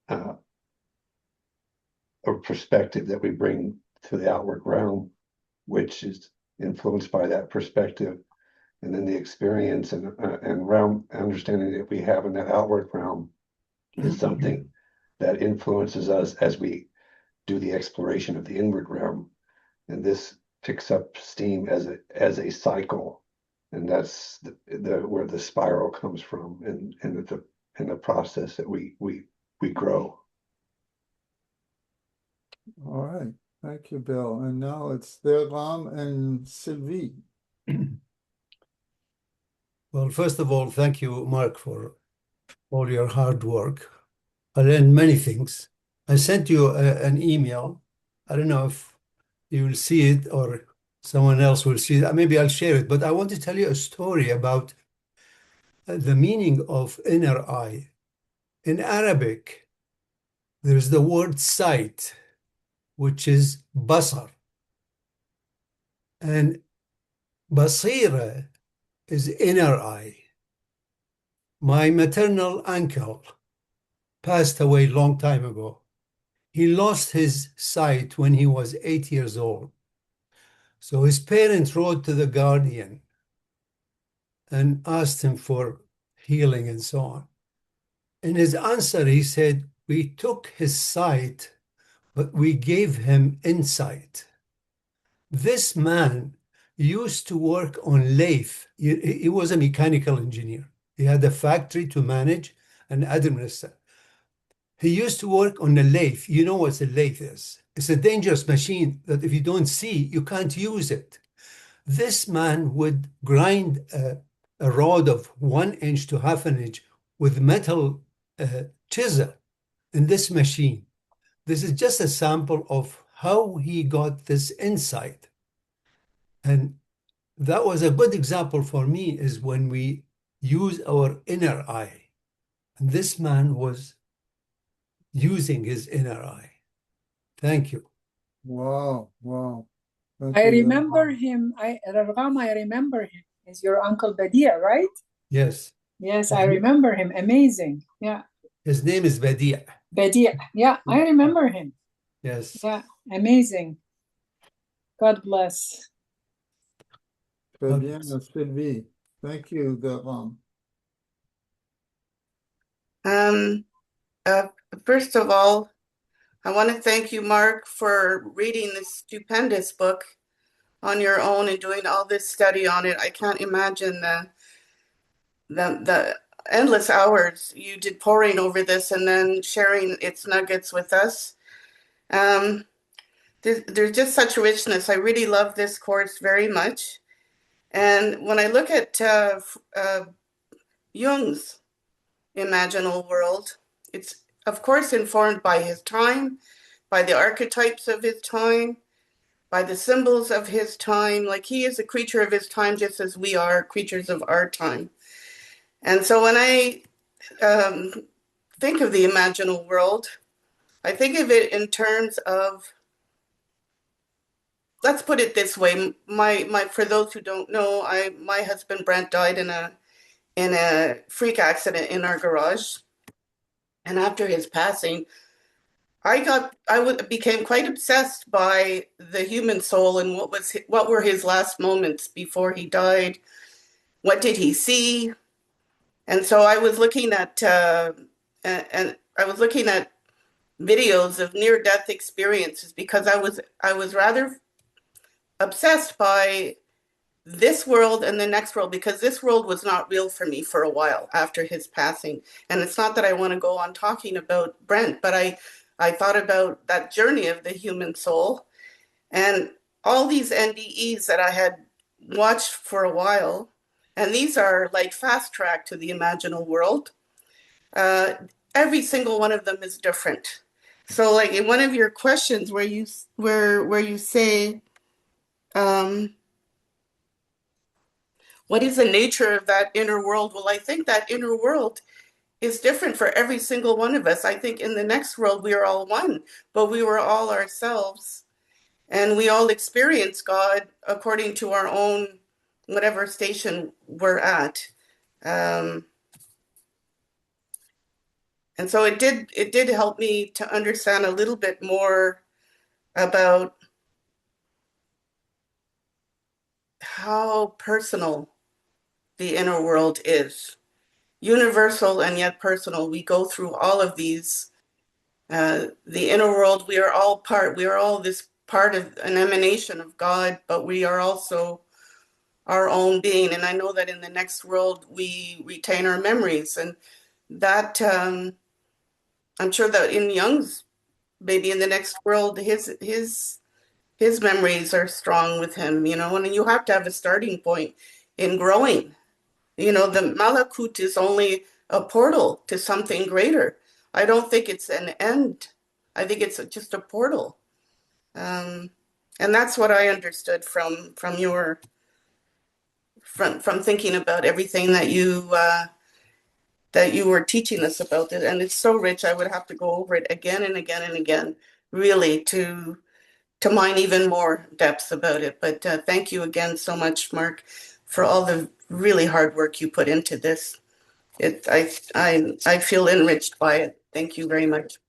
a perspective that we bring to the outward realm, which is influenced by that perspective, and then the experience and realm understanding that we have in that outward realm is something that influences us as we do the exploration of the inward realm, and this picks up steam as a cycle, and that's where the spiral comes from, and in the process that we grow. All right. Thank you, Bill. And now it's Ram and Sylvie. Well, first of all, thank you, Mark, for all your hard work. I learned many things. I sent you an email. I don't know if you will see it or someone else will see it. Maybe I'll share it, but I want to tell you a story about the meaning of inner eye. In Arabic, there's the word sight, which is basar. And basira is inner eye. My maternal uncle passed away a long time ago. He lost his sight when he was 8 years old. So his parents wrote to the guardian and asked him for healing and so on. In his answer, he said, "We took his sight, but we gave him insight." This man used to work on lathe. He was a mechanical engineer. He had a factory to manage and administer. He used to work on a lathe. You know what a lathe is. It's a dangerous machine that if you don't see, you can't use it. This man would grind a rod of 1 inch to half an inch with metal chisel in this machine. This is just a sample of how he got this insight. And that was a good example for me, is when we use our inner eye. And this man was using his inner eye. Thank you. Wow. Thank I you, remember Ram. him. Ragam, I remember him. Is your uncle Badia, right? Yes. Yes, I remember him. Amazing. Yeah. His name is Badia. Badia. Yeah, I remember him. Yes. Yeah, amazing. God bless. Très bien, Sylvie. Thank you, Ram. First of all, I want to thank you, Mark, for reading this stupendous book on your own and doing all this study on it. I can't imagine the endless hours you did poring over this and then sharing its nuggets with us. There's just such richness. I really love this course very much. And when I look at Jung's imaginal world, it's of course informed by his time, by the archetypes of his time, by the symbols of his time. Like, he is a creature of his time, just as we are creatures of our time. And so when I think of the imaginal world, I think of it in terms of, let's put it this way. For those who don't know, my husband Brent died in a freak accident in our garage. And after his passing, I became quite obsessed by the human soul and what were his last moments before he died. What did he see? And so I was looking at videos of near-death experiences because I was rather obsessed by this world and the next world, because this world was not real for me for a while after his passing. And it's not that I want to go on talking about Brent, but I thought about that journey of the human soul and all these NDEs that I had watched for a while. And these are like fast track to the imaginal world. Every single one of them is different. So like in one of your questions where you say, what is the nature of that inner world? Well, I think that inner world is different for every single one of us. I think in the next world we are all one, but we were all ourselves, and we all experience God according to our own whatever station we're at. And so it did help me to understand a little bit more about how personal the inner world is. Universal and yet personal. We go through all of these. The inner world, we are all this part of an emanation of God, but we are also our own being. And I know that in the next world, we retain our memories. And that, I'm sure that in Jung's, maybe in the next world, his memories are strong with him, and you have to have a starting point in growing. The Malakut is only a portal to something greater. I don't think it's an end. I think it's just a portal. And that's what I understood from your from thinking about everything that you were teaching us about it. And it's so rich. I would have to go over it again and again and again, really, to mine even more depths about it. But thank you again so much, Mark, for all the really hard work you put into this. I feel enriched by it. Thank you very much.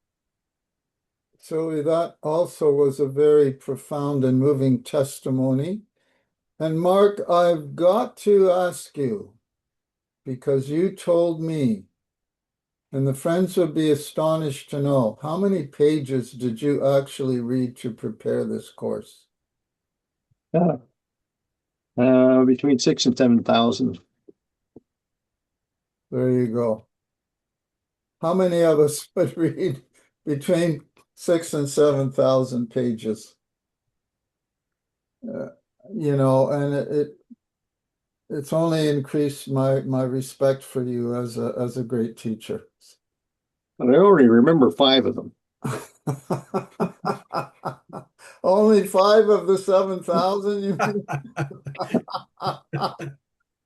So that also was a very profound and moving testimony. And Mark, I've got to ask you, because you told me, and the friends would be astonished to know, how many pages did you actually read to prepare this course? Between 6,000 and 7,000. There you go. How many of us would read between 6,000 and 7,000 pages? And it's only increased my respect for you as a great teacher. But I already remember 5 of them. Only 5 of the 7,000?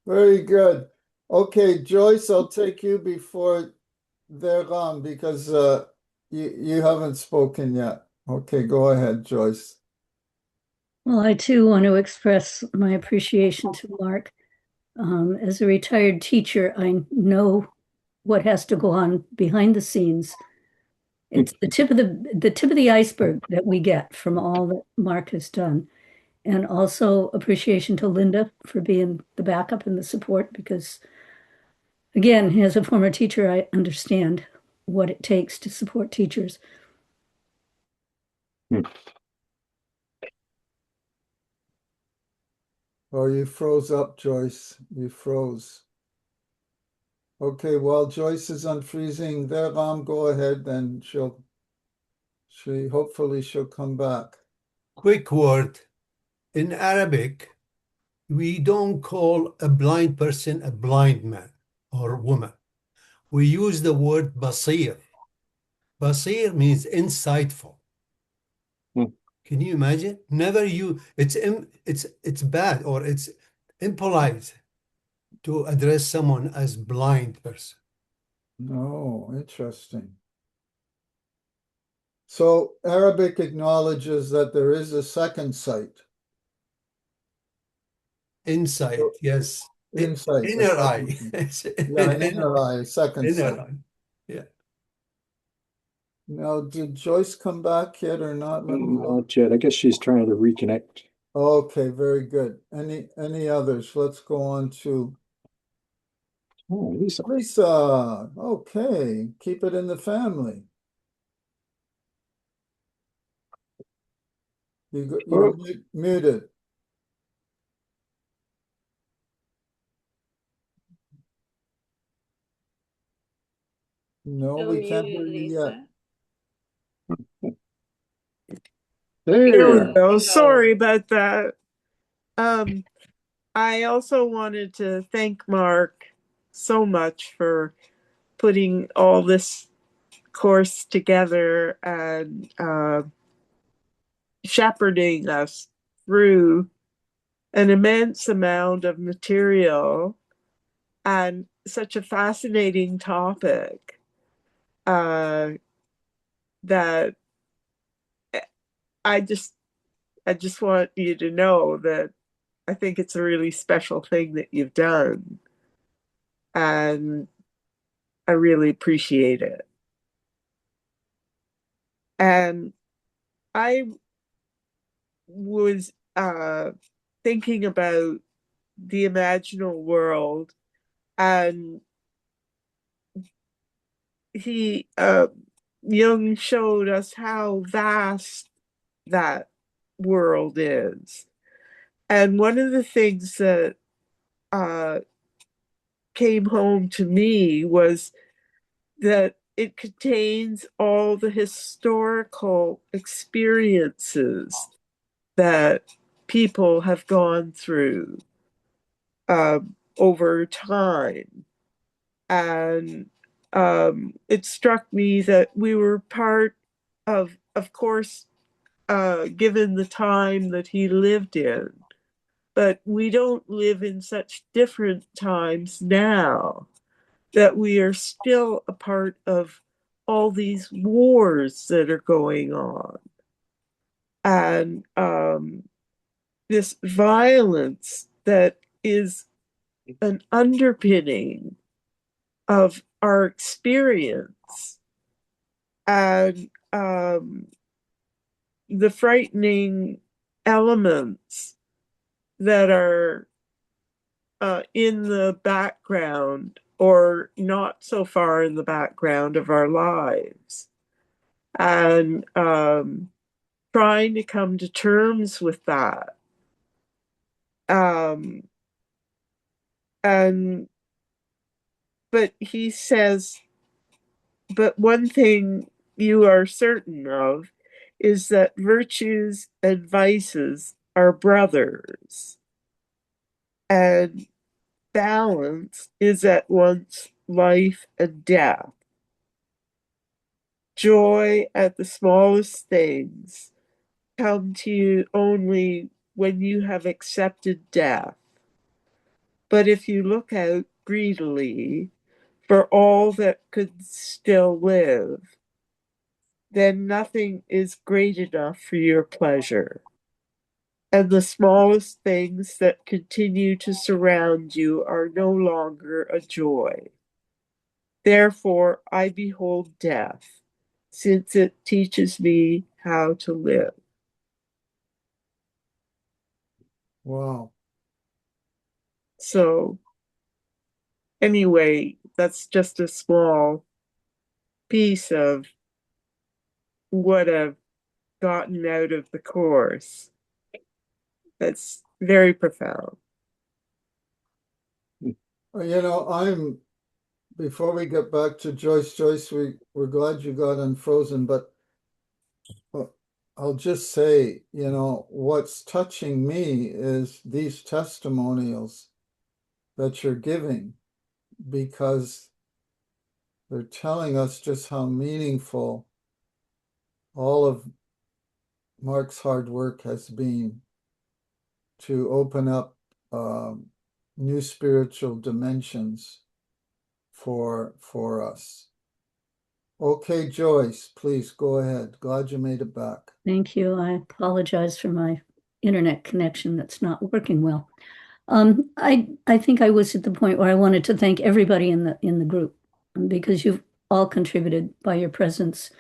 Very good. Okay, Joyce, I'll take you before they're on because you haven't spoken yet. Okay, go ahead, Joyce. Well, I too want to express my appreciation to Mark. As a retired teacher, I know what has to go on behind the scenes. It's the tip of the iceberg that we get from all that Mark has done. And also appreciation to Linda for being the backup and the support because again, as a former teacher, I understand what it takes to support teachers. Oh, you froze up, Joyce. You froze. Okay, while Joyce is unfreezing there, go ahead, then hopefully she'll come back. Quick word. In Arabic, we don't call a blind person a blind man or woman. We use the word basir. Basir means insightful. Can you imagine? It's bad or it's impolite to address someone as blind person. Oh, interesting. So Arabic acknowledges that there is a second sight. Insight, yes. Insight. Inner eye. Yeah, an inner eye, second sight. Inner eye. Yeah. Now, did Joyce come back yet or not? Not yet. I guess she's trying to reconnect. Okay, very good. Any others? Let's go on to Lisa. Lisa. Okay, keep it in the family. You're muted. No, we can't hear you yet. There we go. Sorry about that. I also wanted to thank Mark so much for putting all this course together and shepherding us through an immense amount of material and such a fascinating topic that I just want you to know that I think it's a really special thing that you've done, and I really appreciate it. And I was thinking about the imaginal world, and Jung showed us how vast that world is. And one of the things that came home to me was that it contains all the historical experiences that people have gone through over time. And it struck me that we were part of course, given the time that he lived in, but we don't live in such different times now, that we are still a part of all these wars that are going on. And this violence that is an underpinning of our experience, and the frightening elements that are in the background or not so far in the background of our lives, and trying to come to terms with that. But he says, but one thing you are certain of is that virtues and vices are brothers, and balance is at once life and death. Joy at the smallest things come to you only when you have accepted death. But if you look out greedily for all that could still live, then nothing is great enough for your pleasure. And the smallest things that continue to surround you are no longer a joy. Therefore, I behold death, since it teaches me how to live. Wow. So, anyway, that's just a small piece of what I've gotten out of the course. That's very profound. Before we get back to Joyce, we're glad you got unfrozen, but I'll just say, what's touching me is these testimonials that you're giving, because they're telling us just how meaningful all of Mark's hard work has been to open up new spiritual dimensions for us. Okay, Joyce, please go ahead. Glad you made it back. Thank you. I apologize for my internet connection that's not working well. I think I was at the point where I wanted to thank everybody in the group, because you've all contributed by your presence,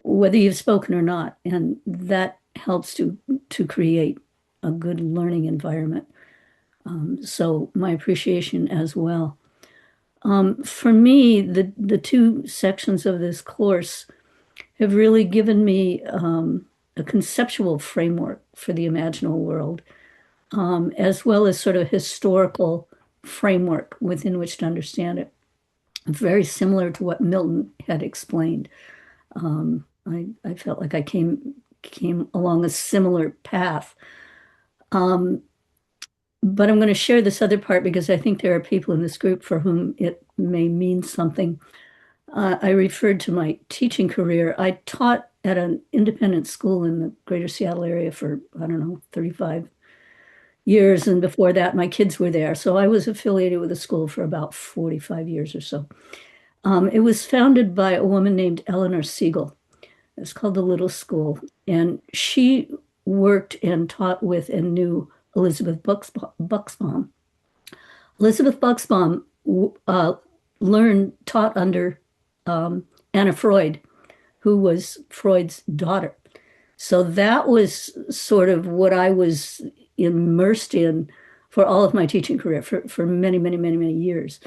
whether you've spoken or not, and that helps to create a good learning environment. So my appreciation as well. For me, the two sections of this course have really given me a conceptual framework for the imaginal world, as well as sort of historical framework within which to understand it. Very similar to what Milton had explained. I felt like I came along a similar path. But I'm going to share this other part because I think there are people in this group for whom it may mean something. I referred to my teaching career. I taught at an independent school in the greater Seattle area for, I don't know, 35 years. And before that, my kids were there. So I was affiliated with the school for about 45 years or so. It was founded by a woman named Eleanor Siegel. It's called the Little School. And she worked and taught with and knew Elizabeth Buxbaum. Elizabeth Buxbaum taught under Anna Freud, who was Freud's daughter. So that was sort of what I was immersed in for all of my teaching career for many, many, many, many years.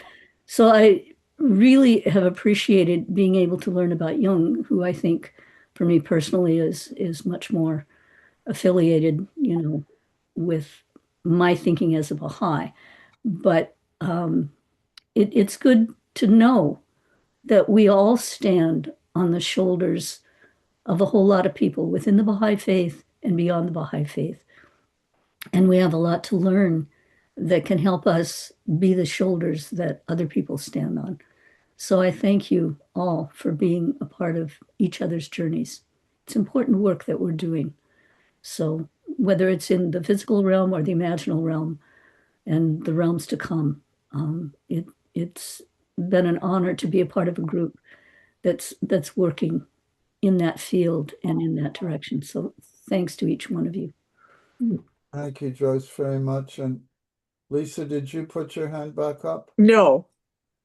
So I really have appreciated being able to learn about Jung, who I think for me personally is much more affiliated, with my thinking as a Baha'i. But it's good to know that we all stand on the shoulders of a whole lot of people within the Baha'i faith and beyond the Baha'i faith. And we have a lot to learn that can help us be the shoulders that other people stand on. So I thank you all for being a part of each other's journeys. It's important work that we're doing. So whether it's in the physical realm or the imaginal realm and the realms to come, it's been an honor to be a part of a group that's working in that field and in that direction. So thanks to each one of you. Thank you, Joyce, very much. And Lisa, did you put your hand back up? No.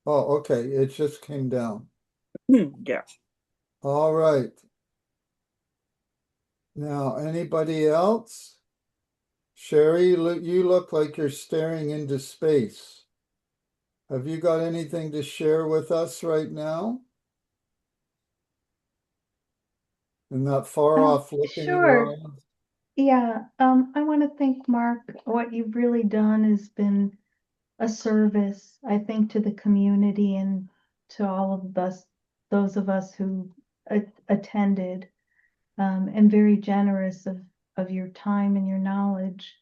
Oh, okay. It just came down. Yeah. All right. Now, anybody else? Sherry, you look like you're staring into space. Have you got anything to share with us right now? In that far off looking Sure. world? Yeah, I want to thank Mark. What you've really done has been a service, I think, to the community and to all of us, those of us who attended, and very generous of your time and your knowledge.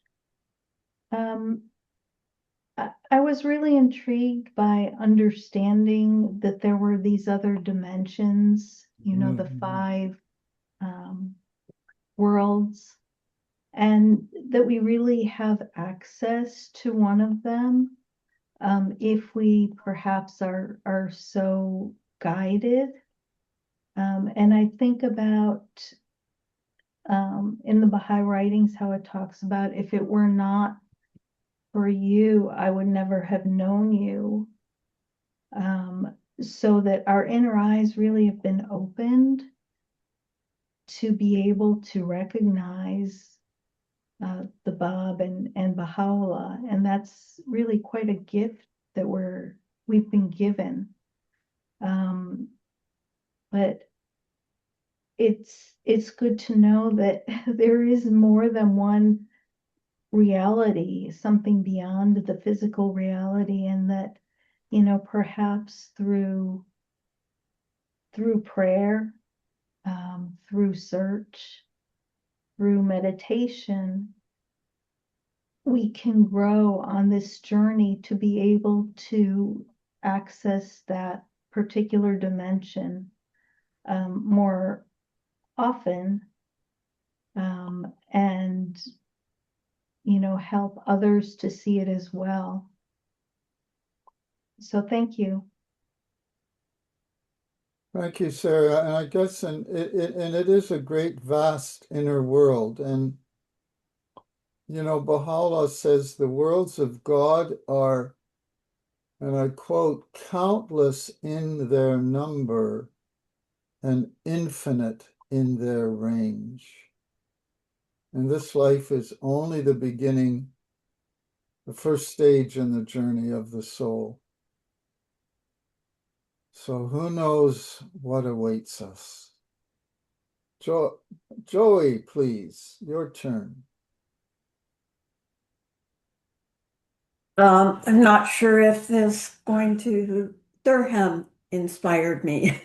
I was really intrigued by understanding that there were these other dimensions, the five worlds, and that we really have access to one of them, if we perhaps are so guided. And I think about in the Baha'i writings how it talks about, if it were not for you, I would never have known you. So that our inner eyes really have been opened to be able to recognize the Bab and Baha'u'llah, and that's really quite a gift that we've been given. But it's good to know that there is more than one reality, something beyond the physical reality, and that perhaps through prayer, through search, through meditation, we can grow on this journey to be able to access that particular dimension more often, and help others to see it as well. So thank you. Thank you, Sarah. And I guess it is a great, vast inner world. And, Baha'u'llah says the worlds of God are, and I quote, countless in their number and infinite in their range. And this life is only the beginning, the first stage in the journey of the soul. So who knows what awaits us? Joey, please, your turn. I'm not sure if this going to Durham inspired me.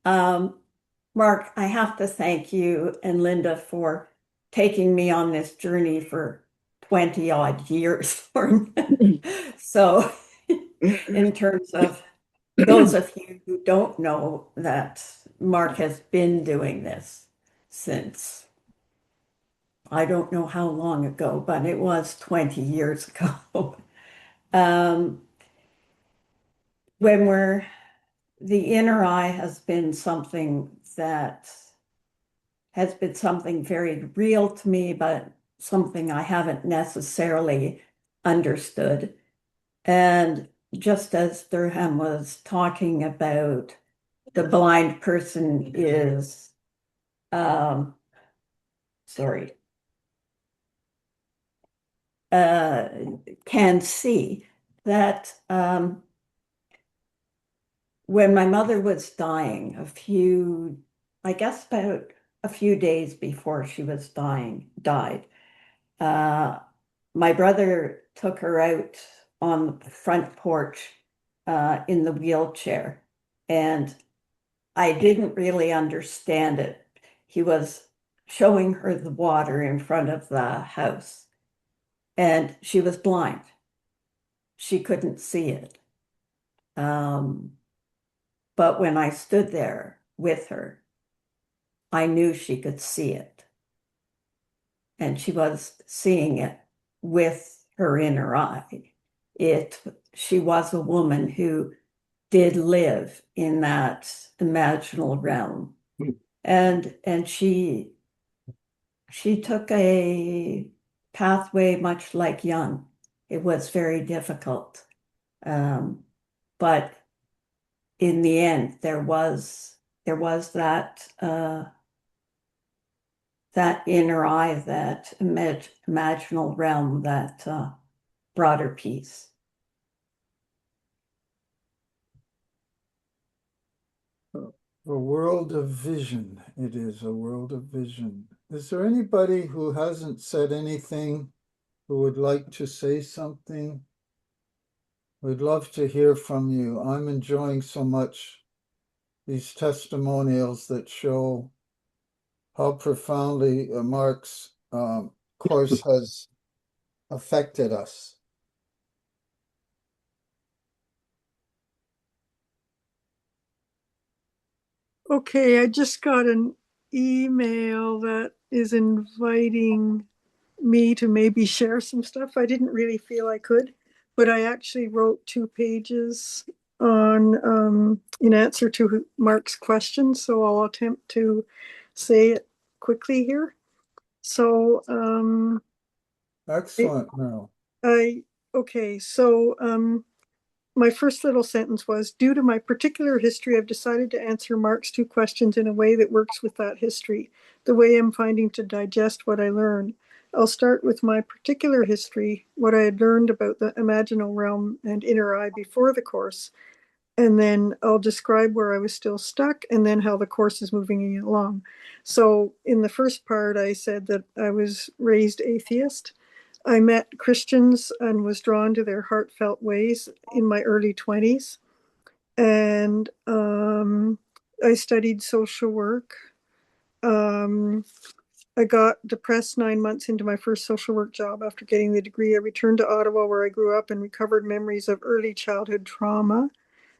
Mark, I have to thank you and Linda for taking me on this journey for 20 odd years. So in terms of those of you who don't know that Mark has been doing this since I don't know how long ago, but it was 20 years ago. When the inner eye has been something that has been something very real to me, but something I haven't necessarily understood. And just as Durham was talking about, the blind person is, sorry, can see that when my mother was dying, I guess about a few days before she was died, my brother took her out on the front porch in the wheelchair, and I didn't really understand it. He was showing her the water in front of the house, and she was blind. She couldn't see it. But when I stood there with her, I knew she could see it. And she was seeing it with her inner eye. She was a woman who did live in that imaginal realm. And she took a pathway much like Jung. It was very difficult. But in the end, there was that that inner eye, that imaginal realm that brought her peace. A world of vision. It is a world of vision. Is there anybody who hasn't said anything who would like to say something? We'd love to hear from you. I'm enjoying so much these testimonials that show how profoundly Mark's course has affected us. Okay, I just got an email that is inviting me to maybe share some stuff. I didn't really feel I could, but I actually wrote 2 pages on in answer to Mark's question, so I'll attempt to say it quickly here. So Excellent, Meryl. Okay, so my first little sentence was, due to my particular history, I've decided to answer Mark's 2 questions in a way that works with that history, the way I'm finding to digest what I learned. I'll start with my particular history, what I had learned about the imaginal realm and inner eye before the course, and then I'll describe where I was still stuck and then how the course is moving me along. So in the first part, I said that I was raised atheist. I met Christians and was drawn to their heartfelt ways in my early 20s. And I studied social work. I got depressed 9 months into my first social work job after getting the degree. I returned to Ottawa, where I grew up, and recovered memories of early childhood trauma.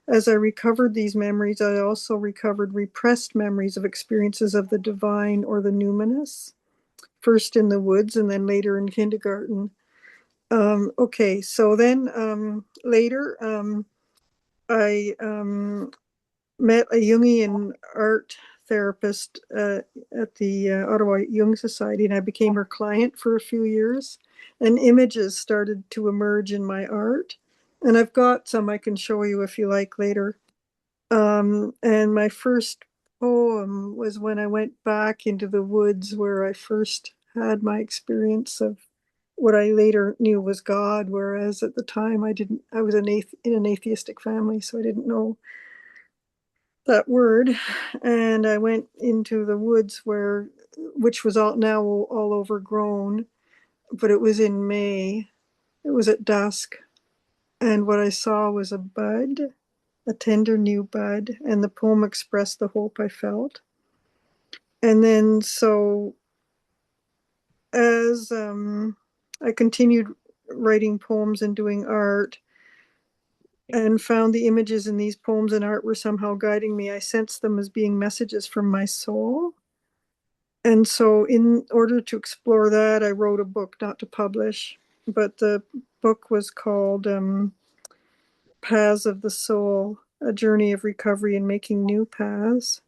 As I recovered these memories, I also recovered repressed memories of experiences of the divine or the numinous, first in the woods and then later in kindergarten. Okay, so then later I met a Jungian art therapist at the Ottawa Jung Society, and I became her client for a few years. And images started to emerge in my art. And I've got some I can show you if you like later. And my first poem was when I went back into the woods where I first had my experience of what I later knew was God, whereas at the time I was in an atheistic family, so I didn't know that word. And I went into the woods which was now all overgrown, but it was in May. It was at dusk. And what I saw was a bud, a tender new bud, and the poem expressed the hope I felt. And then so as I continued writing poems and doing art, and found the images in these poems and art were somehow guiding me. I sensed them as being messages from my soul. And so in order to explore that, I wrote a book, not to publish, but the book was called Paths of the Soul, A Journey of Recovery and Making New Paths.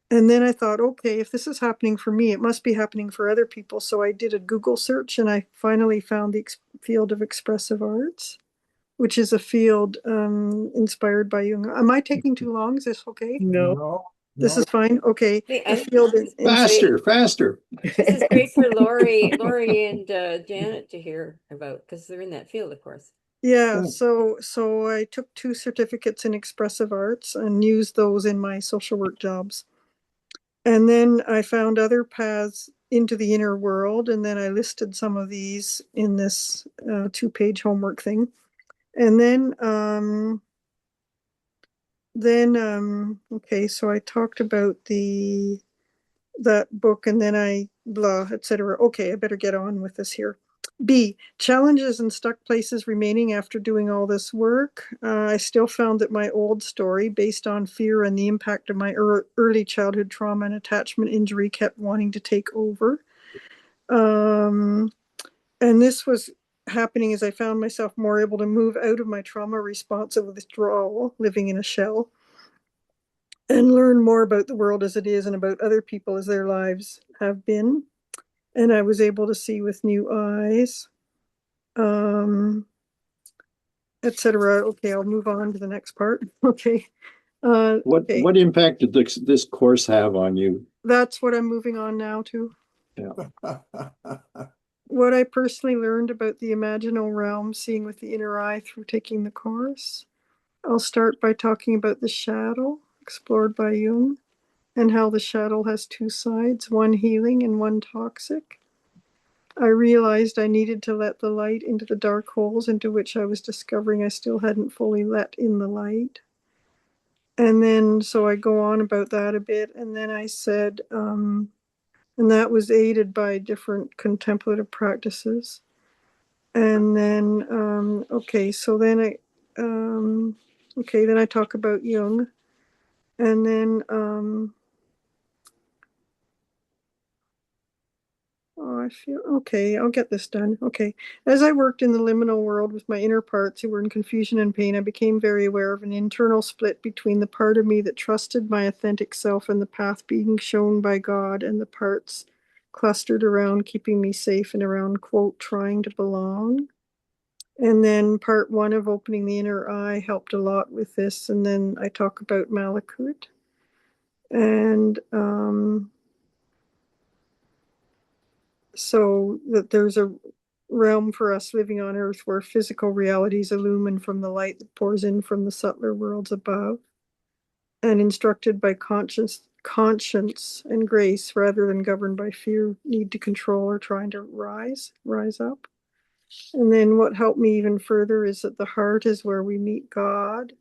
And then I thought, okay, if this is happening for me, it must be happening for other people. So I did a Google search and I finally found the field of expressive arts, which is a field inspired by Jung. Am I taking too long? Is this okay? No. This is fine. Okay. The A field Faster. This is great for Lori and Janet to hear about because they're in that field, of course. Yeah, so I took 2 certificates in expressive arts and used those in my social work jobs. And then I found other paths into the inner world, and then I listed some of these in this 2-page homework thing. And then okay, so I talked about that book, and then I blah, etc. Okay, I better get on with this here. B, challenges and stuck places remaining after doing all this work. I still found that my old story, based on fear and the impact of my early childhood trauma and attachment injury, kept wanting to take over. And this was happening as I found myself more able to move out of my trauma response of withdrawal, living in a shell, and learn more about the world as it is and about other people as their lives have been. And I was able to see with new eyes. Etc. Okay, I'll move on to the next part. Okay. Okay. What impact did this course have on you? That's what I'm moving on now to. Yeah. What I personally learned about the imaginal realm, seeing with the inner eye through taking the course. I'll start by talking about the shadow, explored by Jung, and how the shadow has 2 sides, one healing and one toxic. I realized I needed to let the light into the dark holes into which I was discovering I still hadn't fully let in the light. And then, so I go on about that a bit. And then I said, and that was aided by different contemplative practices. And then, okay, so then then I talk about Jung. And then, oh, I feel okay. I'll get this done. Okay. As I worked in the liminal world with my inner parts who were in confusion and pain, I became very aware of an internal split between the part of me that trusted my authentic self and the path being shown by God, and the parts clustered around keeping me safe and around, quote, trying to belong. And then part 1 of opening the inner eye helped a lot with this. And then I talk about Malakut. And so that there's a realm for us living on earth where physical realities illumine from the light that pours in from the subtler worlds above, and instructed by conscience and grace rather than governed by fear, need to control, or trying to rise up. And then what helped me even further is that the heart is where we meet God,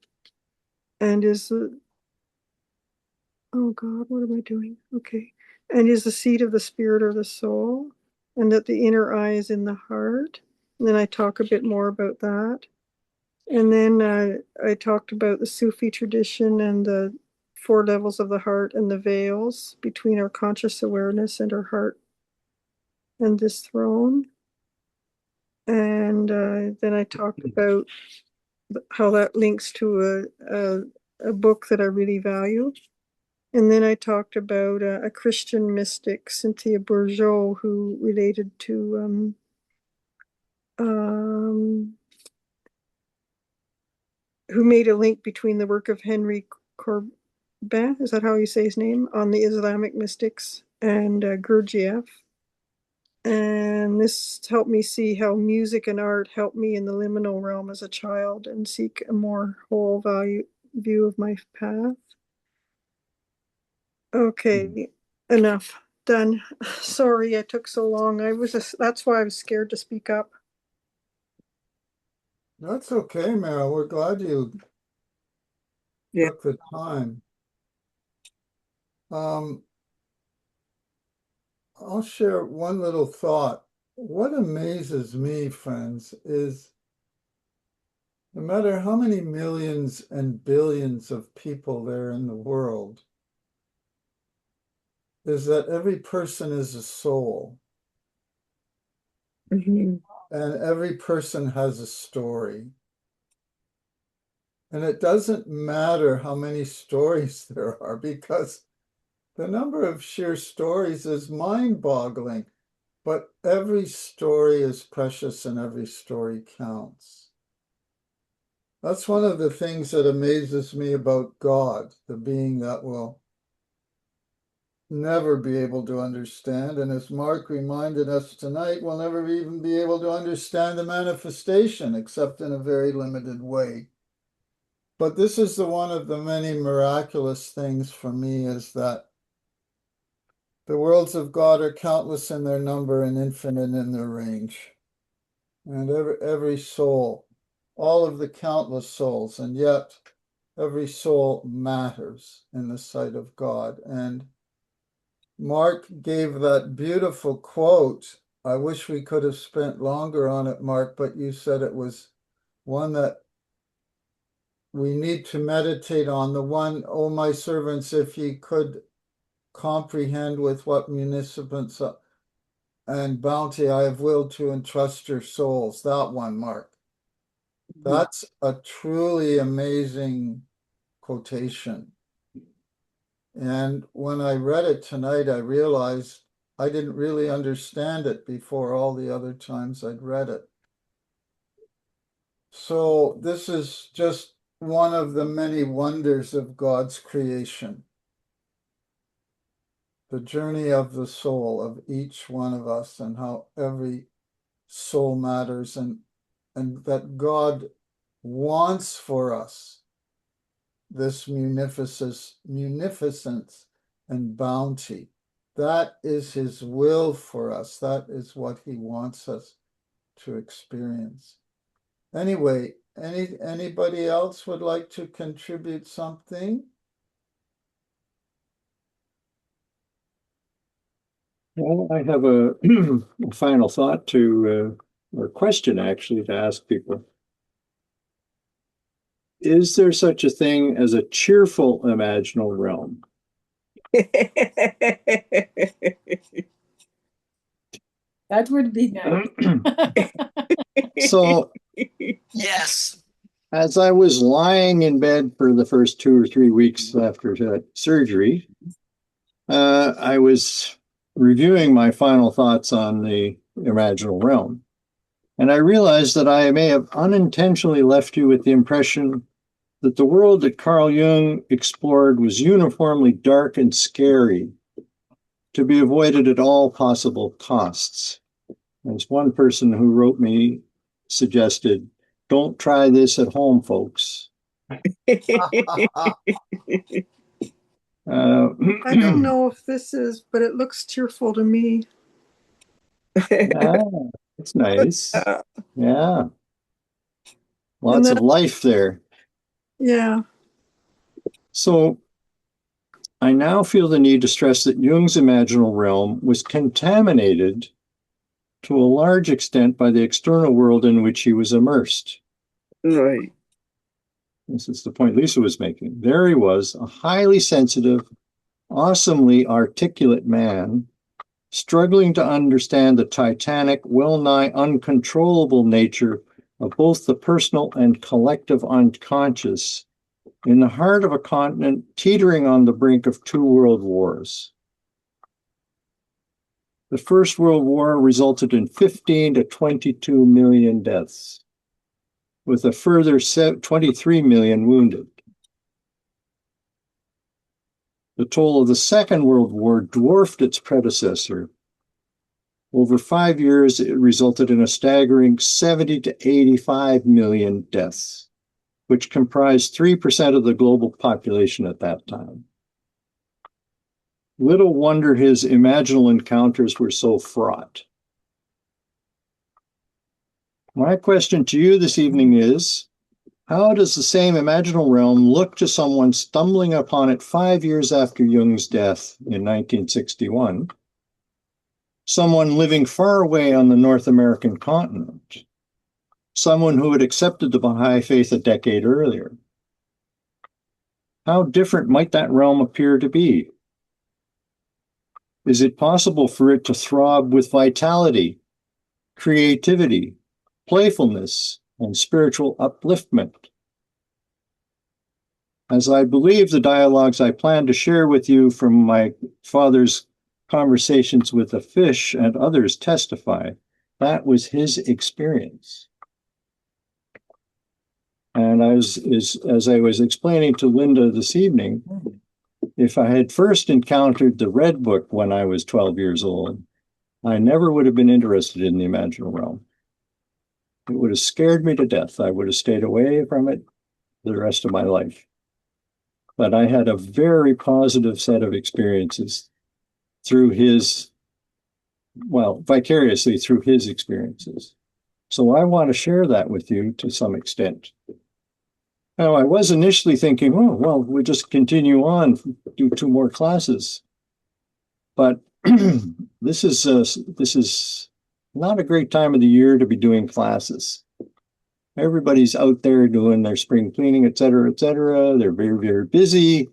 and is the, oh God, what am I doing? Okay. And is the seat of the spirit or the soul, and that the inner eye is in the heart. And then I talk a bit more about that. And then I talked about the Sufi tradition and the 4 levels of the heart and the veils between our conscious awareness and our heart and this throne. And then I talked about how that links to a book that I really value. And then I talked about a Christian mystic, Cynthia Bourgeau, who related to who made a link between the work of Henry Corbin, is that how you say his name, on the Islamic mystics, and Gurdjieff. And this helped me see how music and art helped me in the liminal realm as a child and seek a more whole view of my path. Okay, enough. Done. Sorry I took so long. That's why I was scared to speak up. That's okay, Meryl. We're glad you took the time. I'll share one little thought. What amazes me, friends, is no matter how many millions and billions of people there in the world, is that every person is a soul. Mm-hmm. And every person has a story. And it doesn't matter how many stories there are, because the number of sheer stories is mind-boggling. But every story is precious and every story counts. That's one of the things that amazes me about God, the being that will never be able to understand. And as Mark reminded us tonight, we'll never even be able to understand the manifestation except in a very limited way. But this is the one of the many miraculous things for me, is that the worlds of God are countless in their number and infinite in their range. And every soul, all of the countless souls, and yet every soul matters in the sight of God. And Mark gave that beautiful quote. I wish we could have spent longer on it, Mark, but you said it was one that we need to meditate on. The one, "Oh, my servants, if ye could comprehend with what munificence and bounty I have willed to entrust your souls." That one, Mark. That's a truly amazing quotation. And when I read it tonight, I realized I didn't really understand it before all the other times I'd read it. So this is just one of the many wonders of God's creation. The journey of the soul of each one of us, and how every soul matters, and that God wants for us this munificence and bounty. That is his will for us. That is what he wants us to experience. Anyway, anybody else would like to contribute something? Well, I have a final thought to, or question actually, to ask people. Is there such a thing as a cheerful imaginal realm? That would be nice. So, Yes. as I was lying in bed for the first 2 or 3 weeks after that surgery, I was reviewing my final thoughts on the imaginal realm. And I realized that I may have unintentionally left you with the impression that the world that Carl Jung explored was uniformly dark and scary, to be avoided at all possible costs. As one person who wrote me suggested, don't try this at home, folks. I don't know if this is, but it looks cheerful to me. Yeah, it's nice. Yeah. Lots of life there. Yeah. So I now feel the need to stress that Jung's imaginal realm was contaminated to a large extent by the external world in which he was immersed. Right. This is the point Lisa was making. There he was, a highly sensitive, awesomely articulate man, struggling to understand the titanic, well-nigh uncontrollable nature of both the personal and collective unconscious in the heart of a continent teetering on the brink of 2 world wars. The First World War resulted in 15 to 22 million deaths, with a further 23 million wounded. The toll of the Second World War dwarfed its predecessor. Over 5 years, it resulted in a staggering 70 to 85 million deaths, which comprised 3% of the global population at that time. Little wonder his imaginal encounters were so fraught. My question to you this evening is, how does the same imaginal realm look to someone stumbling upon it 5 years after Jung's death in 1961? Someone living far away on the North American continent? someone who had accepted the Baha'i faith a decade earlier. How different might that realm appear to be? Is it possible for it to throb with vitality, creativity, playfulness, and spiritual upliftment? As I believe the dialogues I plan to share with you from my father's conversations with the fish and others testify, that was his experience. And as I was explaining to Linda this evening, if I had first encountered the Red Book when I was 12 years old, I never would have been interested in the imaginal realm. It would have scared me to death. I would have stayed away from it the rest of my life. But I had a very positive set of experiences through his, well, vicariously through his experiences. So I want to share that with you to some extent. Now, I was initially thinking, oh, well, we'll just continue on, do 2 more classes. But this is not a great time of the year to be doing classes. Everybody's out there doing their spring cleaning, et cetera, et cetera. They're very, very busy.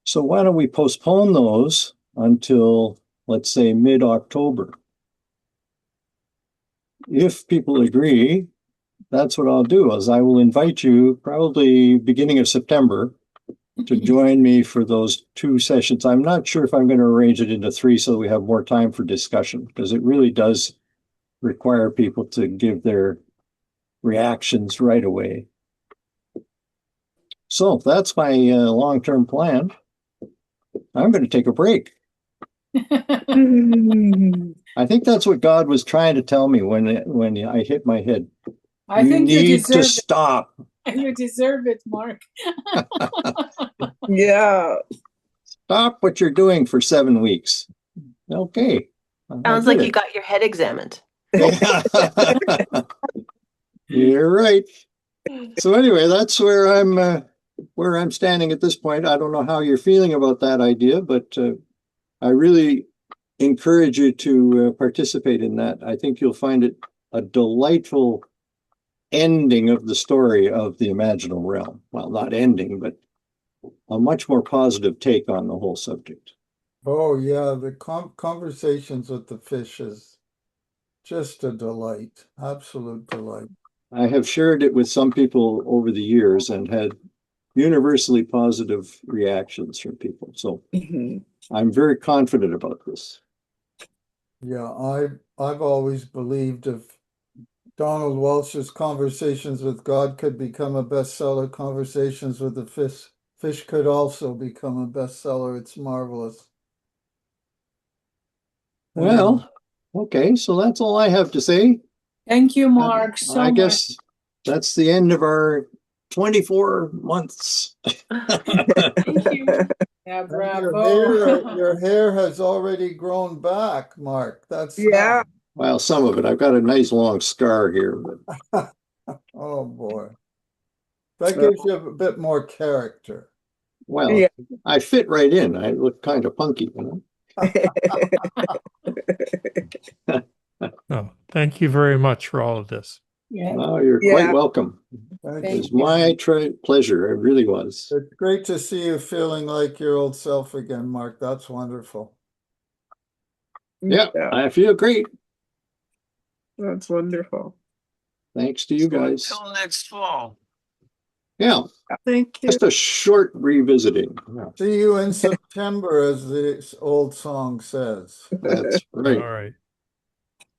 So why don't we postpone those until, let's say, mid-October? If people agree, that's what I'll do, is I will invite you probably beginning of September to join me for those 2 sessions. I'm not sure if I'm going to arrange it into 3 so we have more time for discussion, because it really does require people to give their reactions right away. So that's my long-term plan. I'm going to take a break. I think that's what God was trying to tell me when I hit my head. I think you need deserve to stop. You deserve it, Mark. Yeah. Stop what you're doing for 7 weeks. Okay. Sounds like you got your head examined. You're right. So anyway, that's where I'm standing at this point. I don't know how you're feeling about that idea, but I really encourage you to participate in that. I think you'll find it a delightful ending of the story of the imaginal realm. Well, not ending, but a much more positive take on the whole subject. Oh, yeah, the conversations with the fish is just a delight, absolute delight. I have shared it with some people over the years and had universally positive reactions from people. So I'm very confident about this. Yeah, I've always believed if Donald Welsh's Conversations with God could become a bestseller, Conversations with the Fish could also become a bestseller. It's marvelous. Well, okay, so that's all I have to say. Thank you, Mark, so I much. guess that's the end of our 24 months. Thank you. Yeah, bravo. Your hair has already grown back, Mark. That's Yeah. Well, some of it. I've got a nice long scar here. But... Oh boy. That gives you a bit more character. Well, yeah. I fit right in. I look kind of punky, you know. Oh, thank you very much for all of this. Yeah. Oh, you're quite welcome. It was my pleasure. It really was. It's great to see you feeling like your old self again, Mark. That's wonderful. Yeah, I feel great. That's wonderful. Thanks to you guys. Until next fall. Yeah. Thank you. Just a short revisiting. Yeah. See you in September, as the old song says. That's right. All right.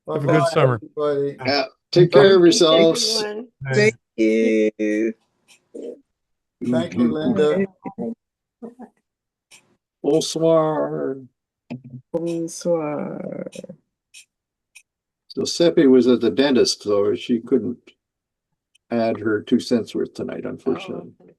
Have a good summer. Everybody. Yeah. Take care of yourselves. Thank you. Thank you, Linda. Bonsoir. Bonsoir. So Seppi was at the dentist, so she couldn't add her 2 cents worth tonight, unfortunately.